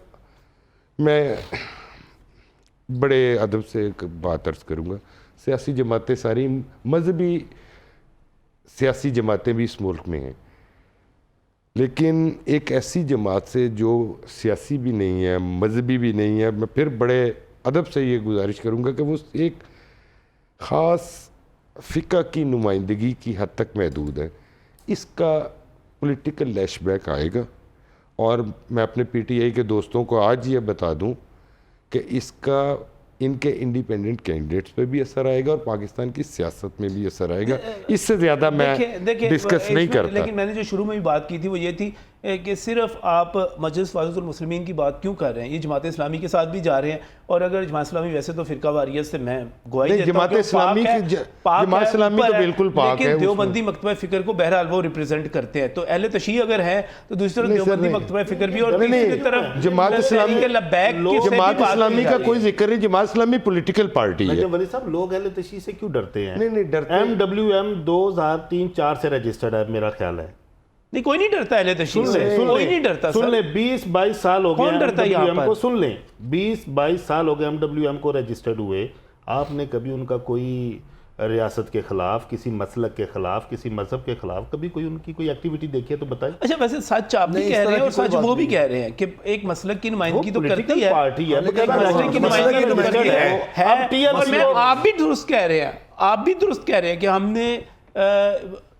मैं बड़े अदब से एक बात अर्ज करूँगा। सियासी जमातें सारी, मजहबी सियासी जमातें भी इस मुल्क में हैं, लेकिन एक ऐसी जमात से जो सियासी भी नहीं है, मजहबी भी नहीं है, मैं फिर बड़े अदब से ये गुजारिश करूँगा कि वो एक ख़ास फ़िक़्ह की नुमाइंदगी की हद तक महदूद है। इसका पॉलिटिकल लैशबैक आएगा, और मैं अपने PTI के दोस्तों को आज ये बता दूं कि इसका इनके इंडिपेंडेंट कैंडिडेट्स पे भी असर आएगा और पाकिस्तान की सियासत में भी असर आएगा। इससे ज़्यादा मैं डिस्कस नहीं करता। लेकिन मैंने जो शुरू में भी बात की थी वो ये थी कि सिर्फ आप मजलिस वाहिदुल मुस्लिमीन की बात क्यों कर रहे हैं? ये जमात इस्लामी के साथ भी जा रहे हैं, और अगर जमात इस्लामी वैसे तो फिरका वारियत से मैं गवाही देता हूं जमात कि इस्लामी पाक है, की पाक जमात है, इस्लामी ऊपर तो है, बिल्कुल पाक है, लेकिन देवबंदी मकतबा फ़िक्र को बहरहाल वो रिप्रेजेंट करते हैं। तो अहले तशय्युह अगर है तो दूसरी तरफ देवबंदी मकतबा फ़िक्र भी, और तीसरी तरफ जमात इस्लामी जमात इस्लामी का कोई जिक्र नहीं। जमात इस्लामी पॉलिटिकल पार्टी है। वली साहब, लोग अहले तशय्युह से क्यों डरते हैं? नहीं डरते। MWM 2003-4 से रजिस्टर्ड है मेरा ख्याल है। नहीं, कोई नहीं डरता अहले तशय्युह से, कोई नहीं डरता। सुन ले, 20-22 साल हो गए कौन डरता है यहाँ MWM पर? को। सुन ले, 20-22 साल हो गए MWM को रजिस्टर्ड हुए। आपने कभी उनका कोई रियासत के खिलाफ, किसी मसलक के खिलाफ, किसी मजहब के खिलाफ कभी कोई उनकी कोई एक्टिविटी देखी है तो बताइए। अच्छा, वैसे सच आप भी नहीं, कह इस रहे हैं तरह और की कोई सच बात वो भी नहीं कह रहे हैं कि एक मसलक की नुमाइंदगी तो करती है, पार्टी है, एक मसलक की नुमाइंदगी तो करती है। और मैं आप भी दुरुस्त कह रहे हैं, आप भी दुरुस्त कह रहे हैं कि हमने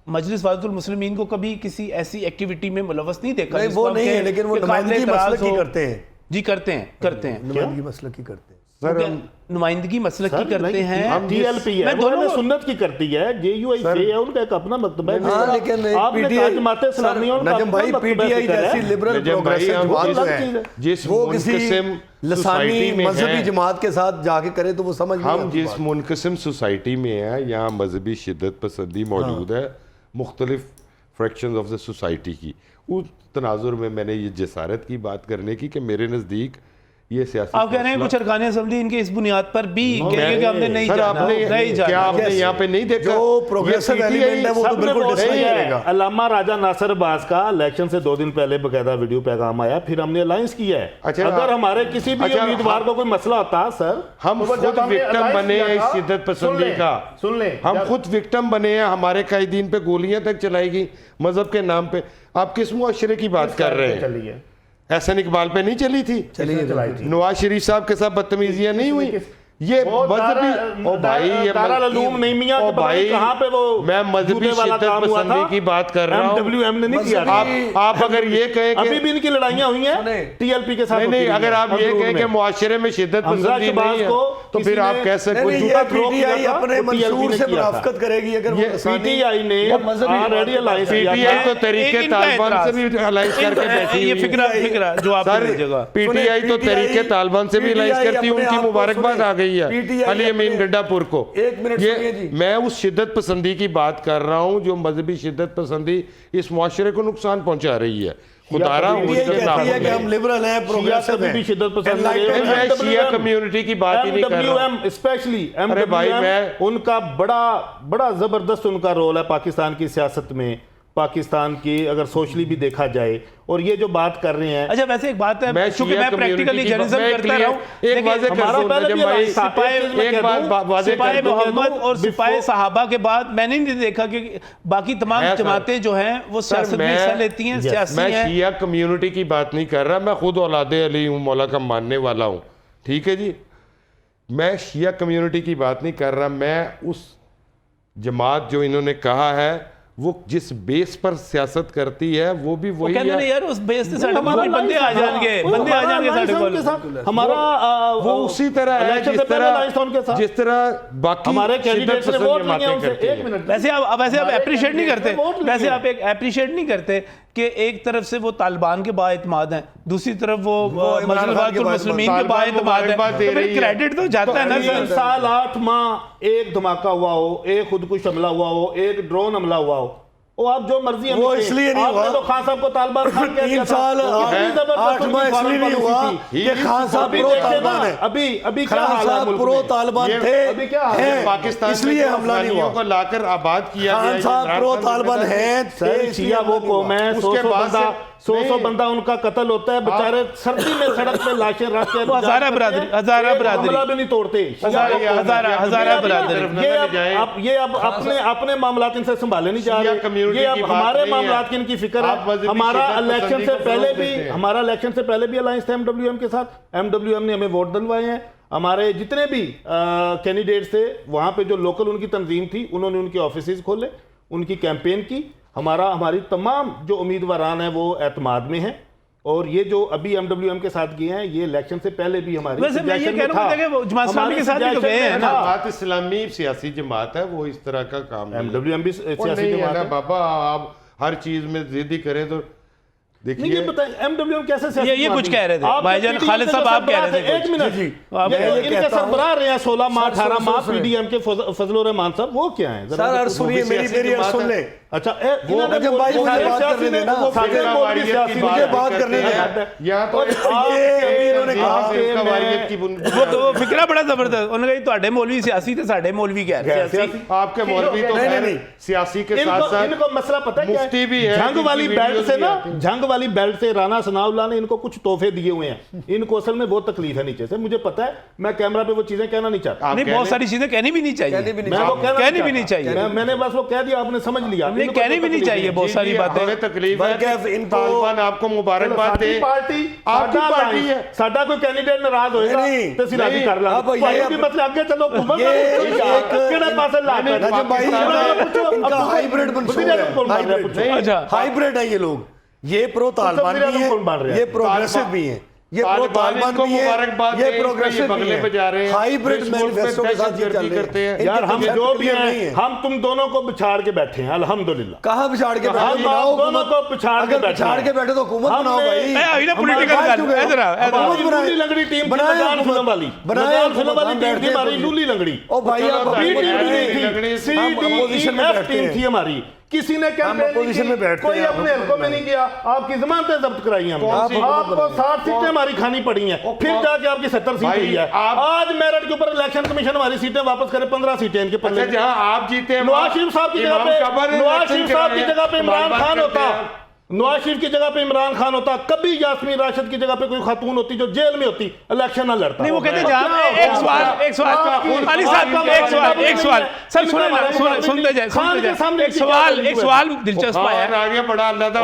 मजलिस वाहिदुल मुस्लिमीन को कभी किसी ऐसी एक्टिविटी में मुलव्वस नहीं देखा। नहीं, वो नहीं है, लेकिन वो नुमाइंदगी मसलक की करते हैं जी, करते हैं नुमाइंदगी मसलक की करते हैं सर नुमाइंदगी मसलक की करते हैं। TLP है, मैं वो दोनों सुन्नत की करती है, JUI है, उनका एक अपना मकतबा है। हाँ, लेकिन आपने कहा जमात इस्लामी, उनका नजम भाई अपना मकतबा PTI फिक्र है। जैसी लिबरल नजम भाई, प्रोग्रेसिव हम जमात जिस- है, जिस वो किसी मुनक़सिम लसानी सोसाइटी में मजहबी हैं, जमात के साथ जाके करे तो वो समझ नहीं हम आती जिस बात। मुनक़सिम सोसाइटी में हैं, यहाँ मजहबी शिद्दत पसंदी मौजूद है, मुख्तलिफ फ्रैक्शंस ऑफ द सोसाइटी की। उस तनाजुर में मैंने ये जसारत की बात करने की कि मेरे नज़दीक ये सियासी आप कह रहे हैं कुछ अरकान असम्बली इनके इस बुनियाद पर भी कहेंगे कि हमने नहीं सर, जाना, आपने नहीं क्या जाना। आपने यहाँ पे नहीं देखा जो प्रोग्रेसिव ये PTI एलिमेंट है वो तो सबने बिल्कुल वोट डिसलाइक किया है। करेगा। अल्लामा राजा नासिर अब्बास का इलेक्शन से 2 दिन पहले बकायदा वीडियो पैगाम आया, फिर हमने अलायंस किया है। अच्छा, अगर हमारे किसी भी अच्छा, उम्मीदवार को कोई मसला होता सर, हम तो खुद जब हमने विक्टिम alliance बने किया हैं इस था, शिद्दत पसंदी का। सुन ले, हम जब- खुद विक्टिम बने हैं, हमारे कायदीन पे गोलियां तक चलाई गई मजहब के नाम पे। आप किस मुआशरे की बात कर रहे हैं? चली है, एहसन इकबाल पे नहीं चली थी? चलाई थी। नवाज शरीफ साहब के साथ बदतमीजियां नहीं हुई? ये वो मजहबी ओ भाई, ये दारुल उलूम नहीं मियां ओ के भाई, भाई, कहाँ पे वो मैं मजहबी जूते वाला शिद्दत काम हुआ पसंदी था? की बात कर रहा हूँ। MWM ने नहीं किया। आप अगर ये कहें अभी कि भी इनकी लड़ाइयां हुई हैं सुने। TLP के साथ। नहीं नहीं, होती अगर रही आप हैं, ये अंदरून कहें कि में। मुआशरे में शिद्दत हमजा पसंदी शहबाज नहीं है को तो किसी फिर आप ने- कैसे नहीं, कोई नहीं, झूठा ये थ्रो किया PTI था, अपने वो TLP मंशूर ने से किया था। मुनाफकत करेगी अगर वो ये लसानी- PTI ने वो मजहबी ऑलरेडी अलायंस किया PTI तो था। तरीके इनका तालिबान से भी एतराज- अलायंस करके बैठी ये हुई है। फिक्रा जो आप सर, जगह PTI तो तरीके तालिबान से भी अलायंस करती है, उनकी मुबारकबाद आ गई है अली अमीन गड्डापुर को। एक मिनट सुनिए ये जी। मैं उस शिद्दत पसंदी की बात कर रहा हूं जो मजहबी शिद्दत पसंदी इस मुआशरे को नुकसान पहुंचा रही है। खुदारा PTI कहती है कि हम लिबरल हैं, प्रोग्रेसिव कभी भी शिद्दत पसंद नहीं है। मैं शिया कम्युनिटी की बात ही नहीं कर रहा हूं। MWM स्पेशली अरे भाई, मैं- उनका बड़ा जबरदस्त उनका रोल है पाकिस्तान की सियासत में, पाकिस्तान की अगर सोशली भी देखा जाए। और ये जो बात कर रहे हैं, अच्छा, वैसे एक बात है, मैं चूंकि शिया मैं प्रैक्टिकली कम्युनिटी की जर्नलिज्म मैं करता clear- रहा हूं, एक लेकिन वाज़ेह कर हमारा दूं, पहले भी नजम भाई, सिपाही- एक बात वाज़ेह कर सिपाही दूं। मोहम्मद और सिपाही सहाबा के बाद मैंने नहीं देखा कि बाकी तमाम है सर। जमातें जो हैं वो सियासत में हिस्सा लेती हैं, सियासी मैं हैं। शिया कम्युनिटी की बात नहीं कर रहा, मैं खुद औलादे अली हूँ, मौला का मानने वाला हूँ, ठीक है जी। मैं शिया कम्युनिटी की बात नहीं कर रहा, मैं उस जमात जो इन्होंने कहा है वो जिस बेस पर सियासत करती है वो भी वो वही कहते हैं है। यार उस बेस से साढ़े हमारा कोल बंदे आ जाएंगे, बंदे आ जाएंगे साढ़े कोल। हमारा वो उसी तरह है election से पहले alliance था उनके साथ। जिस तरह बाकी हमारे कैंडिडेट शिद्दत से पसंद वोट लिए जमातें उनसे। करती एक हैं। मिनट, वैसे आप अप्रिशिएट नहीं करते, वोट लिए। वैसे आप एक अप्रिशिएट नहीं करते कि एक तरफ से वो तालिबान के बाएतमाद हैं, दूसरी तरफ वो इमरान खान के मुस्लिमीन के तालिबान बाएतमाद हैं, मुबारकबाद दे तो फिर रही है। क्रेडिट तो जाता है ना 3 सर। साल 8 माह एक धमाका हुआ हो, एक खुदकुश हमला हुआ हो, एक ड्रोन हमला हुआ हो, वो आप जो मर्जी वो इसलिए नहीं हुआ। आपने तो खान साहब को तालिबान खान कह 3 दिया था। साल कितनी जबरदस्त 8 उनकी माह इसलिए फॉरेन नहीं हुआ पॉलिसी थी। कि खान साहब अभी प्रो देखिए ना, तालिबान है। अभी क्या खान हाल है साहब मुल्क प्रो में? तालिबान ये थे, अभी क्या हाल है? हैं, पाकिस्तान इसलिए हमला नहीं हुआ। को लाकर आबाद किया गया खान है, साहब इमरान प्रो खान तालिबान ने हैं, सर थे, इसलिए शिया वो हमला नहीं हुआ। कौम है, उसके 100 बाद बंदा से- 100 नहीं। बंदा उनका कत्ल होता है, बेचारे सर्दी में सड़क पे लाशें रख के वो हज़ारा बरादरी, हज़ारा बरादरी। हमला भी नहीं तोड़ते। हज़ारा बरादरी। ये अब अपने मामलात इनसे संभाले नहीं जा शिया रहे। कम्युनिटी ये की अब बात हमारे नहीं है। मामलात की इनकी फिक्र आप है। मजहबी हमारा शिद्दत इलेक्शन पसंदी से को पहले फरोग भी देते हैं। हमारा इलेक्शन से पहले भी अलायंस था MWM के साथ। MWM ने हमें वोट दिलवाए हैं। हमारे जितने भी कैंडिडेट्स थे वहां पे जो लोकल उनकी तंजीम थी, उन्होंने उनके ऑफिस खोले, उनकी कैंपेन की। हमारी तमाम जो उम्मीदवारान हैं वो एतमाद में हैं। और ये जो अभी MWM के साथ गए हैं, ये इलेक्शन से पहले भी हमारी वैसे मैं ये suggestion कह में रहा हूं था। कि वो जमात इस्लामी के साथ भी तो गए हैं ना। जमात इस्लामी सियासी जमात है, वो इस तरह का काम नहीं है। MWM भी वो सियासी नहीं है जमात ना है। बाबा, आप हर चीज में जिद्दी करें तो नहीं ये बताएं एमडब्ल्यूएम कैसे सियासी ये कुछ पार्टी कह रहे थे आप भाईजान, PDM खालिद के साहब जो आप कह रहे थे सरबराह एक मिनट जी, आप मैं ये इनके कहता हूं- सरबराह रहे हैं 16 माह 18 माह सुनिए। पीडीएम के फजलुर रहमान साहब, वो क्या है सर और सुनिए मेरी अर्ज सुन ले। अच्छा जब भाई मुझे बात करने देना, मुझे बात करने देना। यहाँ तो इन्होंने कहा वारियत की वो फिक्रा बड़ा जबरदस्त, उन्होंने कहा ਤੁਹਾਡੇ ਮੌਲवी सियासी थे साढ़े मौलवी कह रहे हैं सियासी। आपके मौलवी तो नहीं। सियासी के साथ साथ इनको मसला पता है क्या मुफ्ती भी है, जंग वाली जिनकी बेल्ट वीडियोस से भी ना, आती हैं। जंग वाली बेल्ट से राना सनाउल्लाह ने इनको कुछ तोहफे दिए हुए हैं, इनको असल में बहुत तकलीफ है नीचे से, मुझे पता है, मैं कैमरा पे वो चीजें कहना नहीं चाहता, नहीं बहुत सारी चीजें कहनी भी नहीं चाहिए, मैं वो कहनी भी नहीं चाहिए, मैंने बस वो कह दिया, आपने समझ लिया, नहीं कहनी भी नहीं चाहिए बहुत सारी बातें। हमें तकलीफ बल्कि है, इनको- तालिबान आपको मुबारकबाद दे। पार्टी आपकी पार्टी है। साडा कोई कैंडिडेट नाराज होएगा नहीं, तो सिराजी नहीं, कर अब लांगे ये- भी मसले आगे चलो हुकूमत ये एक- केड़े पासे ला कर रजब भाई इनका हाइब्रिड मंसूर है, अच्छा हाइब्रिड है ये लोग, ये प्रो तालिबान भी सबसे कौन बन रहे है, हैं? ये प्रोग्रेसिव भी है, ये प्रो तालिबान इनको भी है, मुबारकबाद ये दे, प्रोग्रेसिव भी बगले पे जा रहे है, हैं, हाइब्रिड इस मुल्क में मैनिफेस्टो के साथ ये चल दहशतगर्दी रहे करते हैं। हैं। यार हम इनके जो concept भी clear नहीं हैं, हम तुम दोनों को बिछाड़ के बैठे हैं अल्हम्दुलिल्लाह। कहाँ पिछाड़ के बैठे हम बनाओ आप दोनों हुकूमत। को पिछाड़ के अगर बैठे पिछाड़ हैं। के बैठे तो हुकूमत हमने- बनाओ भाई। ए, अभी ना हम political बाहर गल, क्यों गए? इधर आओ, इधर आओ। हुकूमत बनाए। लूली लंगड़ी टीम थी, बनाए लगान हुकूमत। फिल्म वाली, बनाए लगान हुकूमत, फिल्म वाली हम टीम बैठते थी हैं हमारी opposition। लूली लंगड़ी। ओ भाई आप चलो, अपनी बैठते हैं, टीम लंगड़ी थी, से- हम opposition में CDEF बैठते टीम हैं। थी हमारी, किसी ने कैंपेन opposition में बैठते कोई हैं, अपने हलकों में नहीं किया, आपकी जमानतें जब्त कराई हमने, कौन सी? आपको 60 सीटें हमारी खानी पड़ी हैं, फिर जाके आपकी 70 सीट भाई, हुई है। आज मेरठ के ऊपर इलेक्शन कमीशन हमारी सीटें वापस करे, 15 सीटें इनके अच्छा पल्ले। जहाँ आप जीते हैं नवाज शरीफ साहब की जगह पे, नवाज शरीफ साहब की जगह पे इमरान खान होता, नवाज शरीफ की जगह पे इमरान खान होता, कभी यास्मीन राशिद की जगह पे कोई खातून होती जो जेल में होती, इलेक्शन ना लड़ता। नहीं वो कहते हैं जहाँ एक सवाल अली साहब एक सवाल सर सुनते जाए एक सवाल दिलचस्प आया है। आगे बढ़ा अल्लाह दा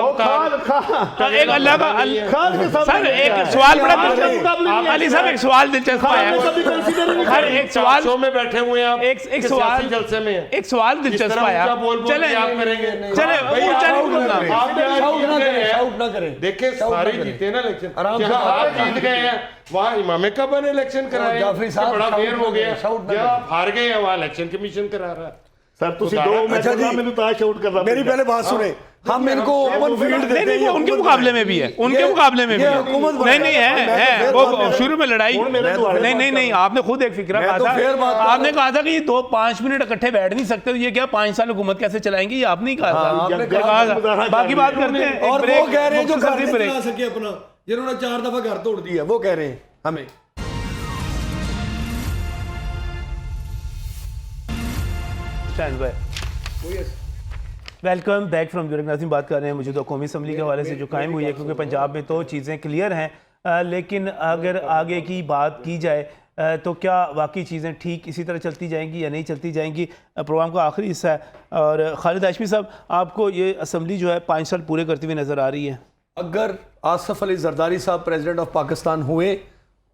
एक अल्लाह का सर एक सवाल बड़ा अली साहब एक सवाल दिलचस्प आया है। हर एक सवाल शो में बैठे हुए हैं आप, एक कि सवाल सियासी जलसे में हैं। एक सवाल दिलचस्प आया, चले आप करेंगे चले आप जहाँ शाउट ना जीत गए करें, हैं, शाउट ना करें। देखिए शाउट ना सारे करें। जीते ना इलेक्शन, आराम से जहाँ बात आप करें। जीत गए हैं वहाँ इमाम कबा ने इलेक्शन कराए, जाफरी साहब, बड़ा शाउट फेयर ना हो गया। करें, शाउट ना जहाँ करें। आप हार गए हैं वहाँ इलेक्शन कमीशन करा रहा है। सर तुसी दो अच्छा जी, मैंने तो आज आउट कर रहा मेरी पहले बात सुने, हम इनको ओपन फील्ड देते नहीं हैं, नहीं ये उनके हुकूमत मुकाबले बनाए। में भी है, उनके ये- मुकाबले में भी ये है। हुकूमत नहीं बनाए। नहीं है मैं तो है फेयर वो बात कर शुरू में लड़ाई हूं, मेरे तो नहीं नहीं नहीं आपने खुद एक फिक्रा मैं कहा तो फेयर बात था, कर आपने कहा था कि ये 2-5 मिनट इकट्ठे बैठ नहीं सकते, तो ये क्या 5 साल हुकूमत कैसे चलाएंगे, ये आपने ही कहा हाँ, था। आपने ये कहा कहा था। बाकी बात करते हैं और वो कह रहे हैं जो घर नहीं ब्रेक चला सके अपना, जिन्होंने 4 दफा घर तोड़ दिया, वो कह रहे हैं हमें। Stand by. Welcome back from bureau नाज़रीन, बात कर रहे हैं मुझे तो कौमी असम्बली के हवाले से जो कायम हुई है, क्योंकि पंजाब में तो चीज़ें क्लियर हैं, लेकिन अगर आगे की बात की जाए तो क्या वाकई चीज़ें ठीक इसी तरह चलती जाएंगी या नहीं चलती जाएंगी। प्रोग्राम का आखिरी हिस्सा है और खालिद हाशमी साहब, आपको ये असम्बली जो है 5 साल पूरे करती हुई नज़र आ रही है। अगर आसफ अली जरदारी साहब प्रेसिडेंट ऑफ पाकिस्तान हुए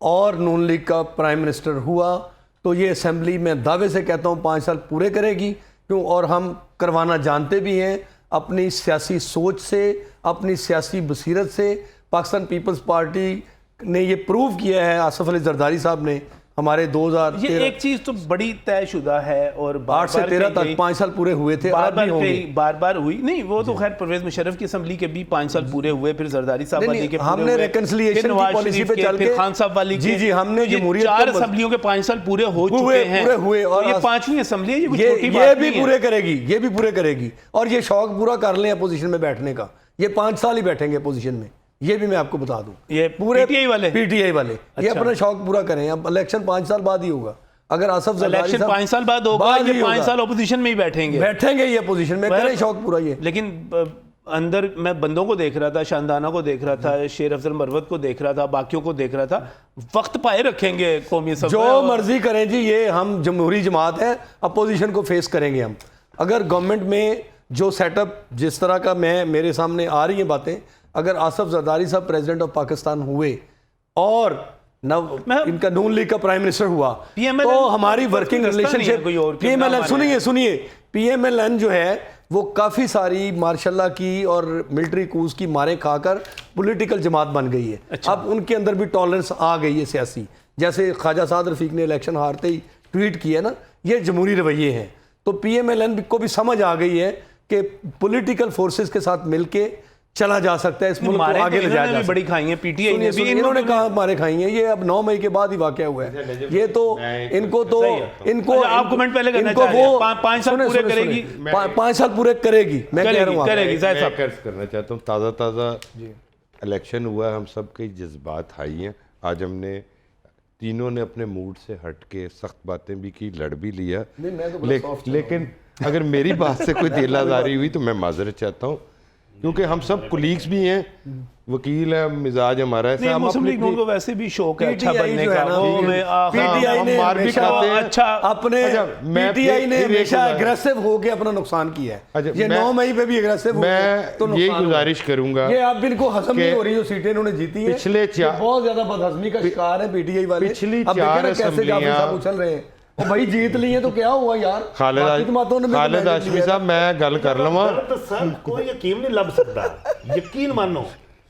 और नून लीग का प्राइम मिनिस्टर हुआ तो ये असेंबली में दावे से कहता हूँ 5 साल पूरे करेगी, क्यों, और हम करवाना जानते भी हैं अपनी सियासी सोच से, अपनी सियासी बसीरत से। पाकिस्तान पीपल्स पार्टी ने ये प्रूव किया है, आसफ अली जरदारी साहब ने हमारे 2013 ये एक चीज़ तो बड़ी तयशुदा है और 8 से 13 तक 5 साल पूरे हुए थे, बार और बार भी होंगे। बार बार हुई नहीं, वो तो खैर परवेज मुशर्रफ की असम्बली के भी 5 साल पूरे हुए, फिर जरदारी साहब नहीं, वाली नहीं, के पूरे हमने हुए, reconciliation फिर नवाज की policy शरीफ पे के, चल फिर के- खान साहब वाली जी, के। जी, हमने ये जमहूरियत 4 को- असम्बलियों के 5 साल पूरे हो हुए, चुके हैं, पूरे हुए, और और ये आज- 5वीं असम्बली है, ये कोई छोटी ये बात भी नहीं है। पूरे करेगी, ये भी पूरे करेगी, और ये शौक पूरा कर लें अपोजिशन में बैठने का, ये 5 साल ही बैठेंगे अपोजिशन में, ये भी मैं आपको बता दूं। ये पूरे PTI वाले? PTI वाले ये अच्छा। अपना शौक पूरा करें। अब इलेक्शन 5 साल बाद ही होगा। अगर आसफ जरदारी इलेक्शन साहब 5 साल बाद होगा, बाद ये ही 5 होगा। साल ओपोजिशन में ही बैठेंगे। बैठेंगे ये अपोजिशन में, करें शौक पूरा ये। लेकिन अंदर मैं बंदों को देख रहा था, शानदाना को देख रहा था, शेर अफजल मरवत को देख रहा था, बाकियों को देख रहा था, वक्त पाए रखेंगे कौमी असम्बली जो मर्जी करें जी, ये हम जमहूरी जमात है, अपोजिशन को फेस करेंगे हम। अगर गवर्नमेंट में जो सेटअप जिस तरह का मेरे सामने आ रही हैं बातें, अगर आसफ जरदारी साहब प्रेसिडेंट ऑफ पाकिस्तान हुए और इनका नून लीग का प्राइम मिनिस्टर हुआ, PMLN तो हमारी वर्किंग रिलेशनशिप, PMLN सुनिए, PMLN जो है वो काफ़ी सारी मार्शल्लाह की और मिलिट्री कूज की मारें खाकर पॉलिटिकल जमात बन गई है। अच्छा। अब उनके अंदर भी टॉलरेंस आ गई है सियासी, जैसे ख्वाजा साद रफीक ने इलेक्शन हारते ही ट्वीट किया ना, ये जमहूरी रवैये हैं। तो PMLN को भी समझ आ गई है कि पॉलिटिकल फोर्सेस के साथ मिलके चला जा सकता है, इस मुल्क को मारे आगे तो ले जाया इन्होंने जा भी सकता बड़ी खाई है, पीटीआई ने भी इन्होंने कहा मारे खाई हैं, ये अब 9 मई के बाद ही वाकया हुआ है। ये तो इनको तो इनको अच्छा, आप कमेंट पहले करना इनको चाह रहे हैं। वो 5 साल पूरे करेगी, 5 साल पूरे करेगी, मैं कह रहा हूँ करेगी जाहिद मैं साहब। कर्ज करना चाहता हूँ, ताज़ा ताज़ा इलेक्शन हुआ है, हम सब के जज्बात हाई हैं। आज हमने तीनों ने अपने मूड से हट के सख्त बातें भी की, लड़ भी लिया, लेकिन अगर मेरी बात से कोई दिल आज़ारी हुई तो मैं माजरत चाहता हूँ, क्योंकि हम सब कुलीग्स भी हैं, वकील है, मिजाज हमारा ऐसा, हम मुस्लिम अपनी लीग उनको वैसे भी शौक है अच्छा PTI बनने जो है का, ना, वो में PTI हम ने मार भी हमेशा खाते हैं। अच्छा अपने मैं PTI ने फिर एक हमेशा गुजारिश- एग्रेसिव होके अपना नुकसान किया है। अच्छा, ये 9 मई पे भी एग्रेसिव हो मैं तो ये नुकसान हुआ। गुजारिश करूंगा ये अब इनको हजम कि नहीं हो रही जो सीटें इन्होंने जीती हैं, पिछले ये चार- बहुत ज्यादा बदहजमी का शिकार है PTI वाले। पिछली अब देखें ना 4 कैसे जाफर असेंबलियां- साहब उछल रहे हैं, वो भाई जीत ली है तो क्या हुआ यार, खालिद बाकी तो बातों ने भी तो खालिद मैंडेट हाशमी लिया है। साहब मैं गल कर लवां, तो सर कोई यकीन नहीं लग सकता, यकीन मानो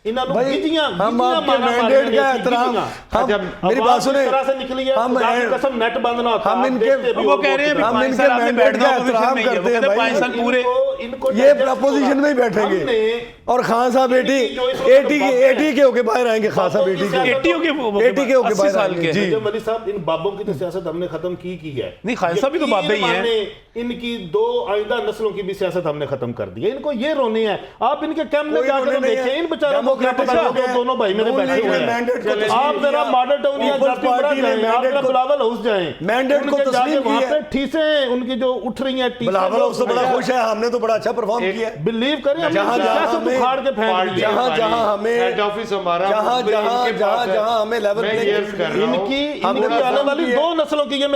इन्होंने भाई हम आपके मैंडेट का एहतराम, हम मेरी बात सुने, हम कसम नेट बंद ना होता, हम आप इनके- देखते भी वो हो, कह रहे हैं वोट हम पाँच इनके साल आपने मैंडेट बैठना का opposition एहतराम में ही है। वो करते हैं कहते हैं भाई। 5 साल पूरे इनको ये प्रपोजिशन में ही बैठेंगे और खान साहब इनकी जो इस वक्त 80 के होके बाहर आएंगे, खान साहब 80 के 80 के 80 साल के जी। जब अली साहब इन बाबों की तो सियासत हमने खत्म की है। नहीं, खान साहब भी तो बाबे ही हैं। यकीन माने इनकी 2 आइंदा नस्लों की भी सियासत हमने खत्म कर दी है। इनको ये रोने हैं, आप इनके कैंप में कोई जाकर रोने नहीं देखें, है। इन बेचारों को क्या पता डेमोक्रेटिक है, दोनों भाई मेरे नून बैठे लीग हुए ने हैं। मैंडेट को तस्लीम आप जरा किया। मॉडल टाउन या पीपल्स जाती उमरा पार्टी ने जाएं, आप मैंडेट जरा को- बिलावल हाउस जाएं, मैंडेट को उनके तस्लीम जाके वहाँ किया। पे ठीसें उनकी जो उठ रही हैं, बिलावल उससे बड़ा खुश है, हमने तो बड़ा अच्छा परफॉर्म किया है। बिलीव करें हमने जहाँ- जहाँ सियासत हमें- उखाड़ के फेंक दी है। जहाँ हमें हेड ऑफिस हमारा जहाँ हमें लेवल मैं प्लेइंग years कर रहा हूँ। इनकी हमने इनकी आने पसंद वाली की है। 2 नस्लों की, ये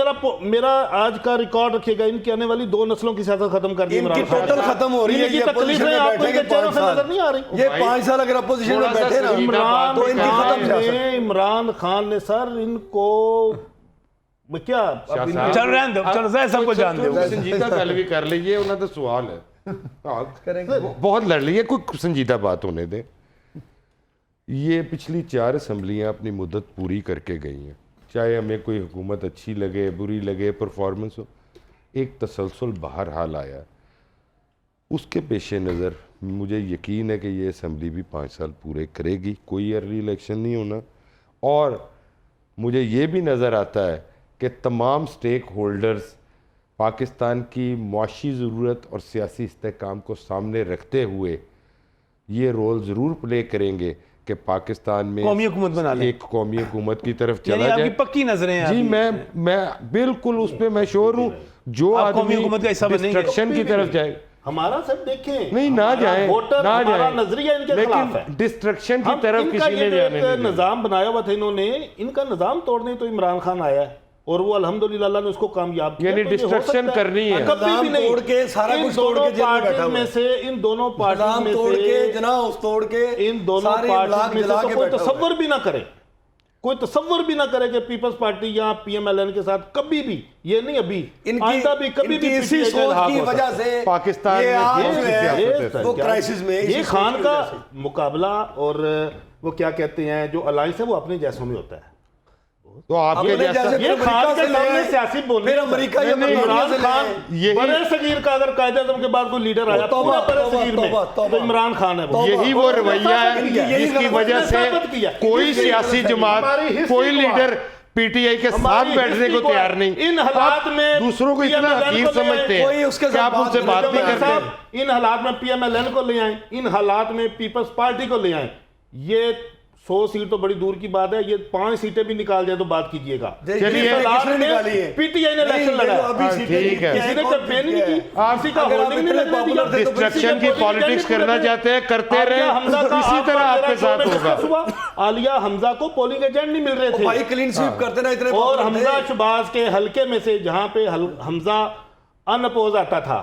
मेरा आज का रिकॉर्ड रखिएगा, इनकी आने वाली 2 नस्लों की सियासत खत्म कर दी इनकी इमरान खान टोटल ने। खत्म हो रही है। इनकी ये तकलीफें अपोजिशन में आपको बैठेंगे इनके चेहरों 5 से साल, नजर नहीं आ रही। ये 5 साल अगर अपोजिशन में थोड़ा सा बैठे ना, इमरान तो इनकी खत्म सियासत। इमरान खान ने सर इनको क्या अब इनके- चल रहे हैं, चलो जाहिद साहब को जान दो। संजीदा गल भी कर लीजिए, उन्हें तो सवाल है, करेंगे। बहुत लड़ ली है, कोई संजीदा बात होने दे। ये पिछली 4 असम्बलियाँ अपनी मुद्दत पूरी करके गई हैं, चाहे हमें कोई हुकूमत अच्छी लगे बुरी लगे, परफॉर्मेंस हो, एक तसलसल बहरहाल आया। उसके पेश नज़र मुझे यकीन है कि ये असम्बली भी 5 साल पूरे करेगी, कोई अर्ली इलेक्शन नहीं होना। और मुझे ये भी नज़र आता है कि तमाम स्टेक होल्डर्स पाकिस्तान की मुआशी ज़रूरत और सियासी इस्तेहकाम को सामने रखते हुए ये रोल ज़रूर प्ले करेंगे कि पाकिस्तान में कौमी हुकूमत बना लें। एक कौमी हुकूमत की तरफ यानी चला आपकी जाए। पक्की नजरें हैं जी अभी। मैं बिल्कुल उस पर मैं श्योर हूँ, जो आप कौमी आदमी हुकूमत का हिस्सा बनेंगे। डिस्ट्रक्शन की तरफ जाए, हमारा सब देखें, नहीं ना हमारा जाए, वोटर, ना हमारा जाए, नजरिया इनके खिलाफ है। लेकिन डिस्ट्रक्शन की हम तरफ इनका किसी ये ने जो जाने एक नहीं दिया। निजाम बनाया हुआ था इन्होंने, इनका निजाम तोड़ने तो इमरान खान आया है और वो अल्हम्दुलिल्लाह अल्लाह ने उसको कामयाब किया। यानी तो ये हो डिस्ट्रक्शन सकता है। करनी है। कभी भी निजाम नहीं। तोड़ के सारा इन कुछ तोड़ दोनों के जेल में बैठा पार्टियों हुआ में है। से, इन दोनों पार्टियों निजाम में तोड़ के से, जनाब तोड़ के इन दोनों सारे पार्टियों इमलाक में से जला तो के कोई बैठा हुआ है। तसव्वुर भी ना करे, कोई तसव्वुर भी ना करे कि पीपल्स पार्टी या पीएमएलएन के साथ कभी भी, ये नहीं अभी, आइंदा भी कभी भी इसी PTI का सोच इल्हाक की हो वजह सकता है। से पाकिस्तान ये में आज ये जो है सियासत है। वो क्राइसिस में इसी ये सोच खान की का वजह से। मुकाबला और वो क्या कहते हैं जो अलायंस है वो अपने जैसों में होता है। तो आपके अपने जैसा जैसे ये फिर खान अमेरिका के से ले सामने आए, सियासी बोलने फिर अमेरिका या नहीं, बरतानिया से इमरान ले आए। खान यही- बड़े सगीर का अगर कायदे आज़म के बाद कोई लीडर आया तौबा, पूरे बड़े तौबा, सगीर में तौबा, तौबा। तो इमरान खान है वो। यही वो और उसने रवैया साबित है किया, यही जिसकी गलत वजह उसने से साबित किया। कोई इसलिए सियासी हमारी जमात, हिस्ट्री कोई को लीडर पीटीआई के साथ हमारी बैठने हिस्ट्री को तैयार नहीं। इन हालात में आप दूसरों को इतना PMLN हकीर को ले आए, समझते कोई हैं उसके कि साथ आप उनसे बात बात नहीं नहीं करते। साहब इन हालात में पीएमएलएन को ले आए, इन हालात में पीपल्स पार्टी को ले आए। ये 100 सीट तो बड़ी दूर की बात है, ये 5 सीटें भी निकाल जाए तो बात कीजिएगा। चलिए, इस हालात किसने में निकाली है? पीटीआई ने नहीं, इलेक्शन ये लड़ा तो अभी हाँ, सीटें ठीक है। जीती हैं, किसी ने कौन कैंपेन नहीं जीत की, गया है? किसी का अगर आप होल्डिंग नहीं इतने लगने दिया। popular थे तो फिर डिस्ट्रक्शन की पॉलिटिक्स करना चाहते हैं, करते रहे, इसी तरह आपके साथ होगा। आलिया हमजा को पोलिंग एजेंट नहीं मिल रहे थे भाई क्लीन स्वीप करते ना इतने और popular हमजा थे। शबाज के हलके में से जहां पे हमजा अनअपोज आता था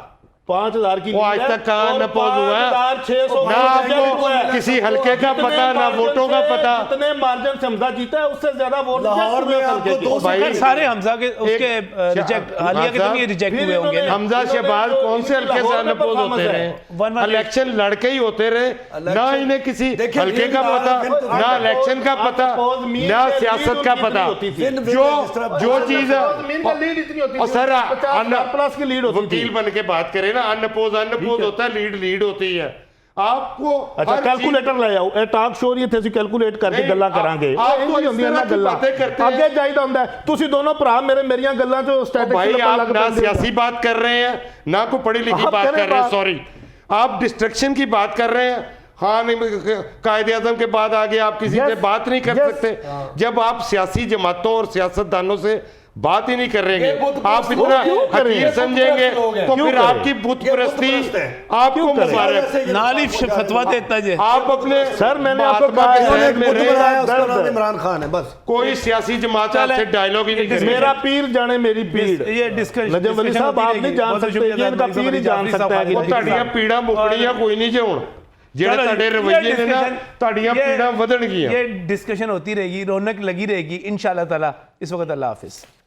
5000 की वो आज लीड है तक कहाँ और unopposed हुआ है? 5600 ना आपको किसी हलके का पता, ना वोटों का पता। जितने मार्जिन से हमजा जीता है उससे ज्यादा वोट लाहौर में आपको 200 भाई, सारे हमजा के उसके एक- रिजेक्ट हालिया के तो नहीं रिजेक्ट फिर हुए होंगे इन्होंने- ना। हमजा इन्होंने शहबाज जो कौन से इनकी हल्के से लाहौर में अनपोज होते performance रहे? है। वन- इलेक्शन लड़के ही होते रहे, ना इन्हें किसी देखिए, हल्के का लीड पता, वाला फिर- ना इलेक्शन का पता, unopposed mean ना के सियासत लीड का उनकी पता। इतनी होती थी। फिर जो जिस तरह जो चीज मीन का लीड इतनी होती और थी, सर 50,000 प्लस की लीड होती थी। वकील बन के बात करें ना, अनपोज होता है, लीड होती है। आपको अच्छा हर कैलकुलेटर ले आओ ਇਹ ਟਾਕ ਸ਼ੋਅ ਹੀ ਇੱਥੇ ਅਸੀਂ ਕੈਲਕੂਲੇਟ ਕਰਕੇ ਨਹੀਂ, ਗੱਲਾਂ ਕਰਾਂਗੇ ਆਪ ਇਹ ਤੋਂ ਨਹੀਂ ਹੁੰਦੀਆਂ ਨਾ ਇਸ ਤਰ੍ਹਾਂ ਗੱਲਾਂ ਦੀ ਬਾतें करते हैं। ਅੱਗੇ ਜਾਈਦਾ ਹੁੰਦਾ ਹੈ। ਤੁਸੀਂ ਦੋਨੋਂ ਭਰਾ ਮੇਰੀਆਂ ਗੱਲਾਂ ਚੋਂ चीज- भाई स्टैटिस्टिक्स आप ना सियासी बात कर रहे हैं ना कोई पढ़ी लिखी आप बात करें कर रहे हैं, बात। सॉरी आप डिस्ट्रक्शन की बात कर रहे हैं। हाँ नहीं, कायदे आजम के बाद आगे आप किसी Yes, से बात नहीं कर yes। सकते जब आप सियासी जमातों और सियासतदानों से बात ही नहीं कर रहे ये बुत आप परस्त इतना क्यों करें? हकीर ये समझेंगे बुत परस्त लोग हैं। तो क्यों फिर करें? आपकी बुत ये बुत परस्ती परस्त है। आपको क्यों करें? मुबारक। नाली फतवा देता है आप अपने सर, मैंने आपको महात्मा कहा के है, शहर उन्होंने में बुत रहे, बनाया, उसका दर्द नाम है। इमरान खान है बस। कोई सियासी जमात चलें, आपसे डायलॉग ही नहीं करेगी। मेरा पीर जाने मेरी पीड़ ये डिस्कशन नजम वली साहब आप नहीं जान सकते ये इनका पीर ही जान सकता है ਉਹ ਤੁਹਾਡੀਆਂ ਪੀੜਾਂ ਮੁਕਣੀਆਂ ਕੋਈ ਨਹੀਂ ਜੇ ਹੁਣ ਜਿਹੜੇ चलो, ਤੁਹਾਡੇ ये ਰਵੱਈਏ ਨੇ ਨਾ discussion- ਤੁਹਾਡੀਆਂ ये- ਪੀੜਾਂ ਵਧਣਗੀਆਂ। ये डिस्कशन होती रहेगी, रौनक लगी रहेगी इंशाल्लाह ताला। इस वक्त अल्लाह हाफिज़।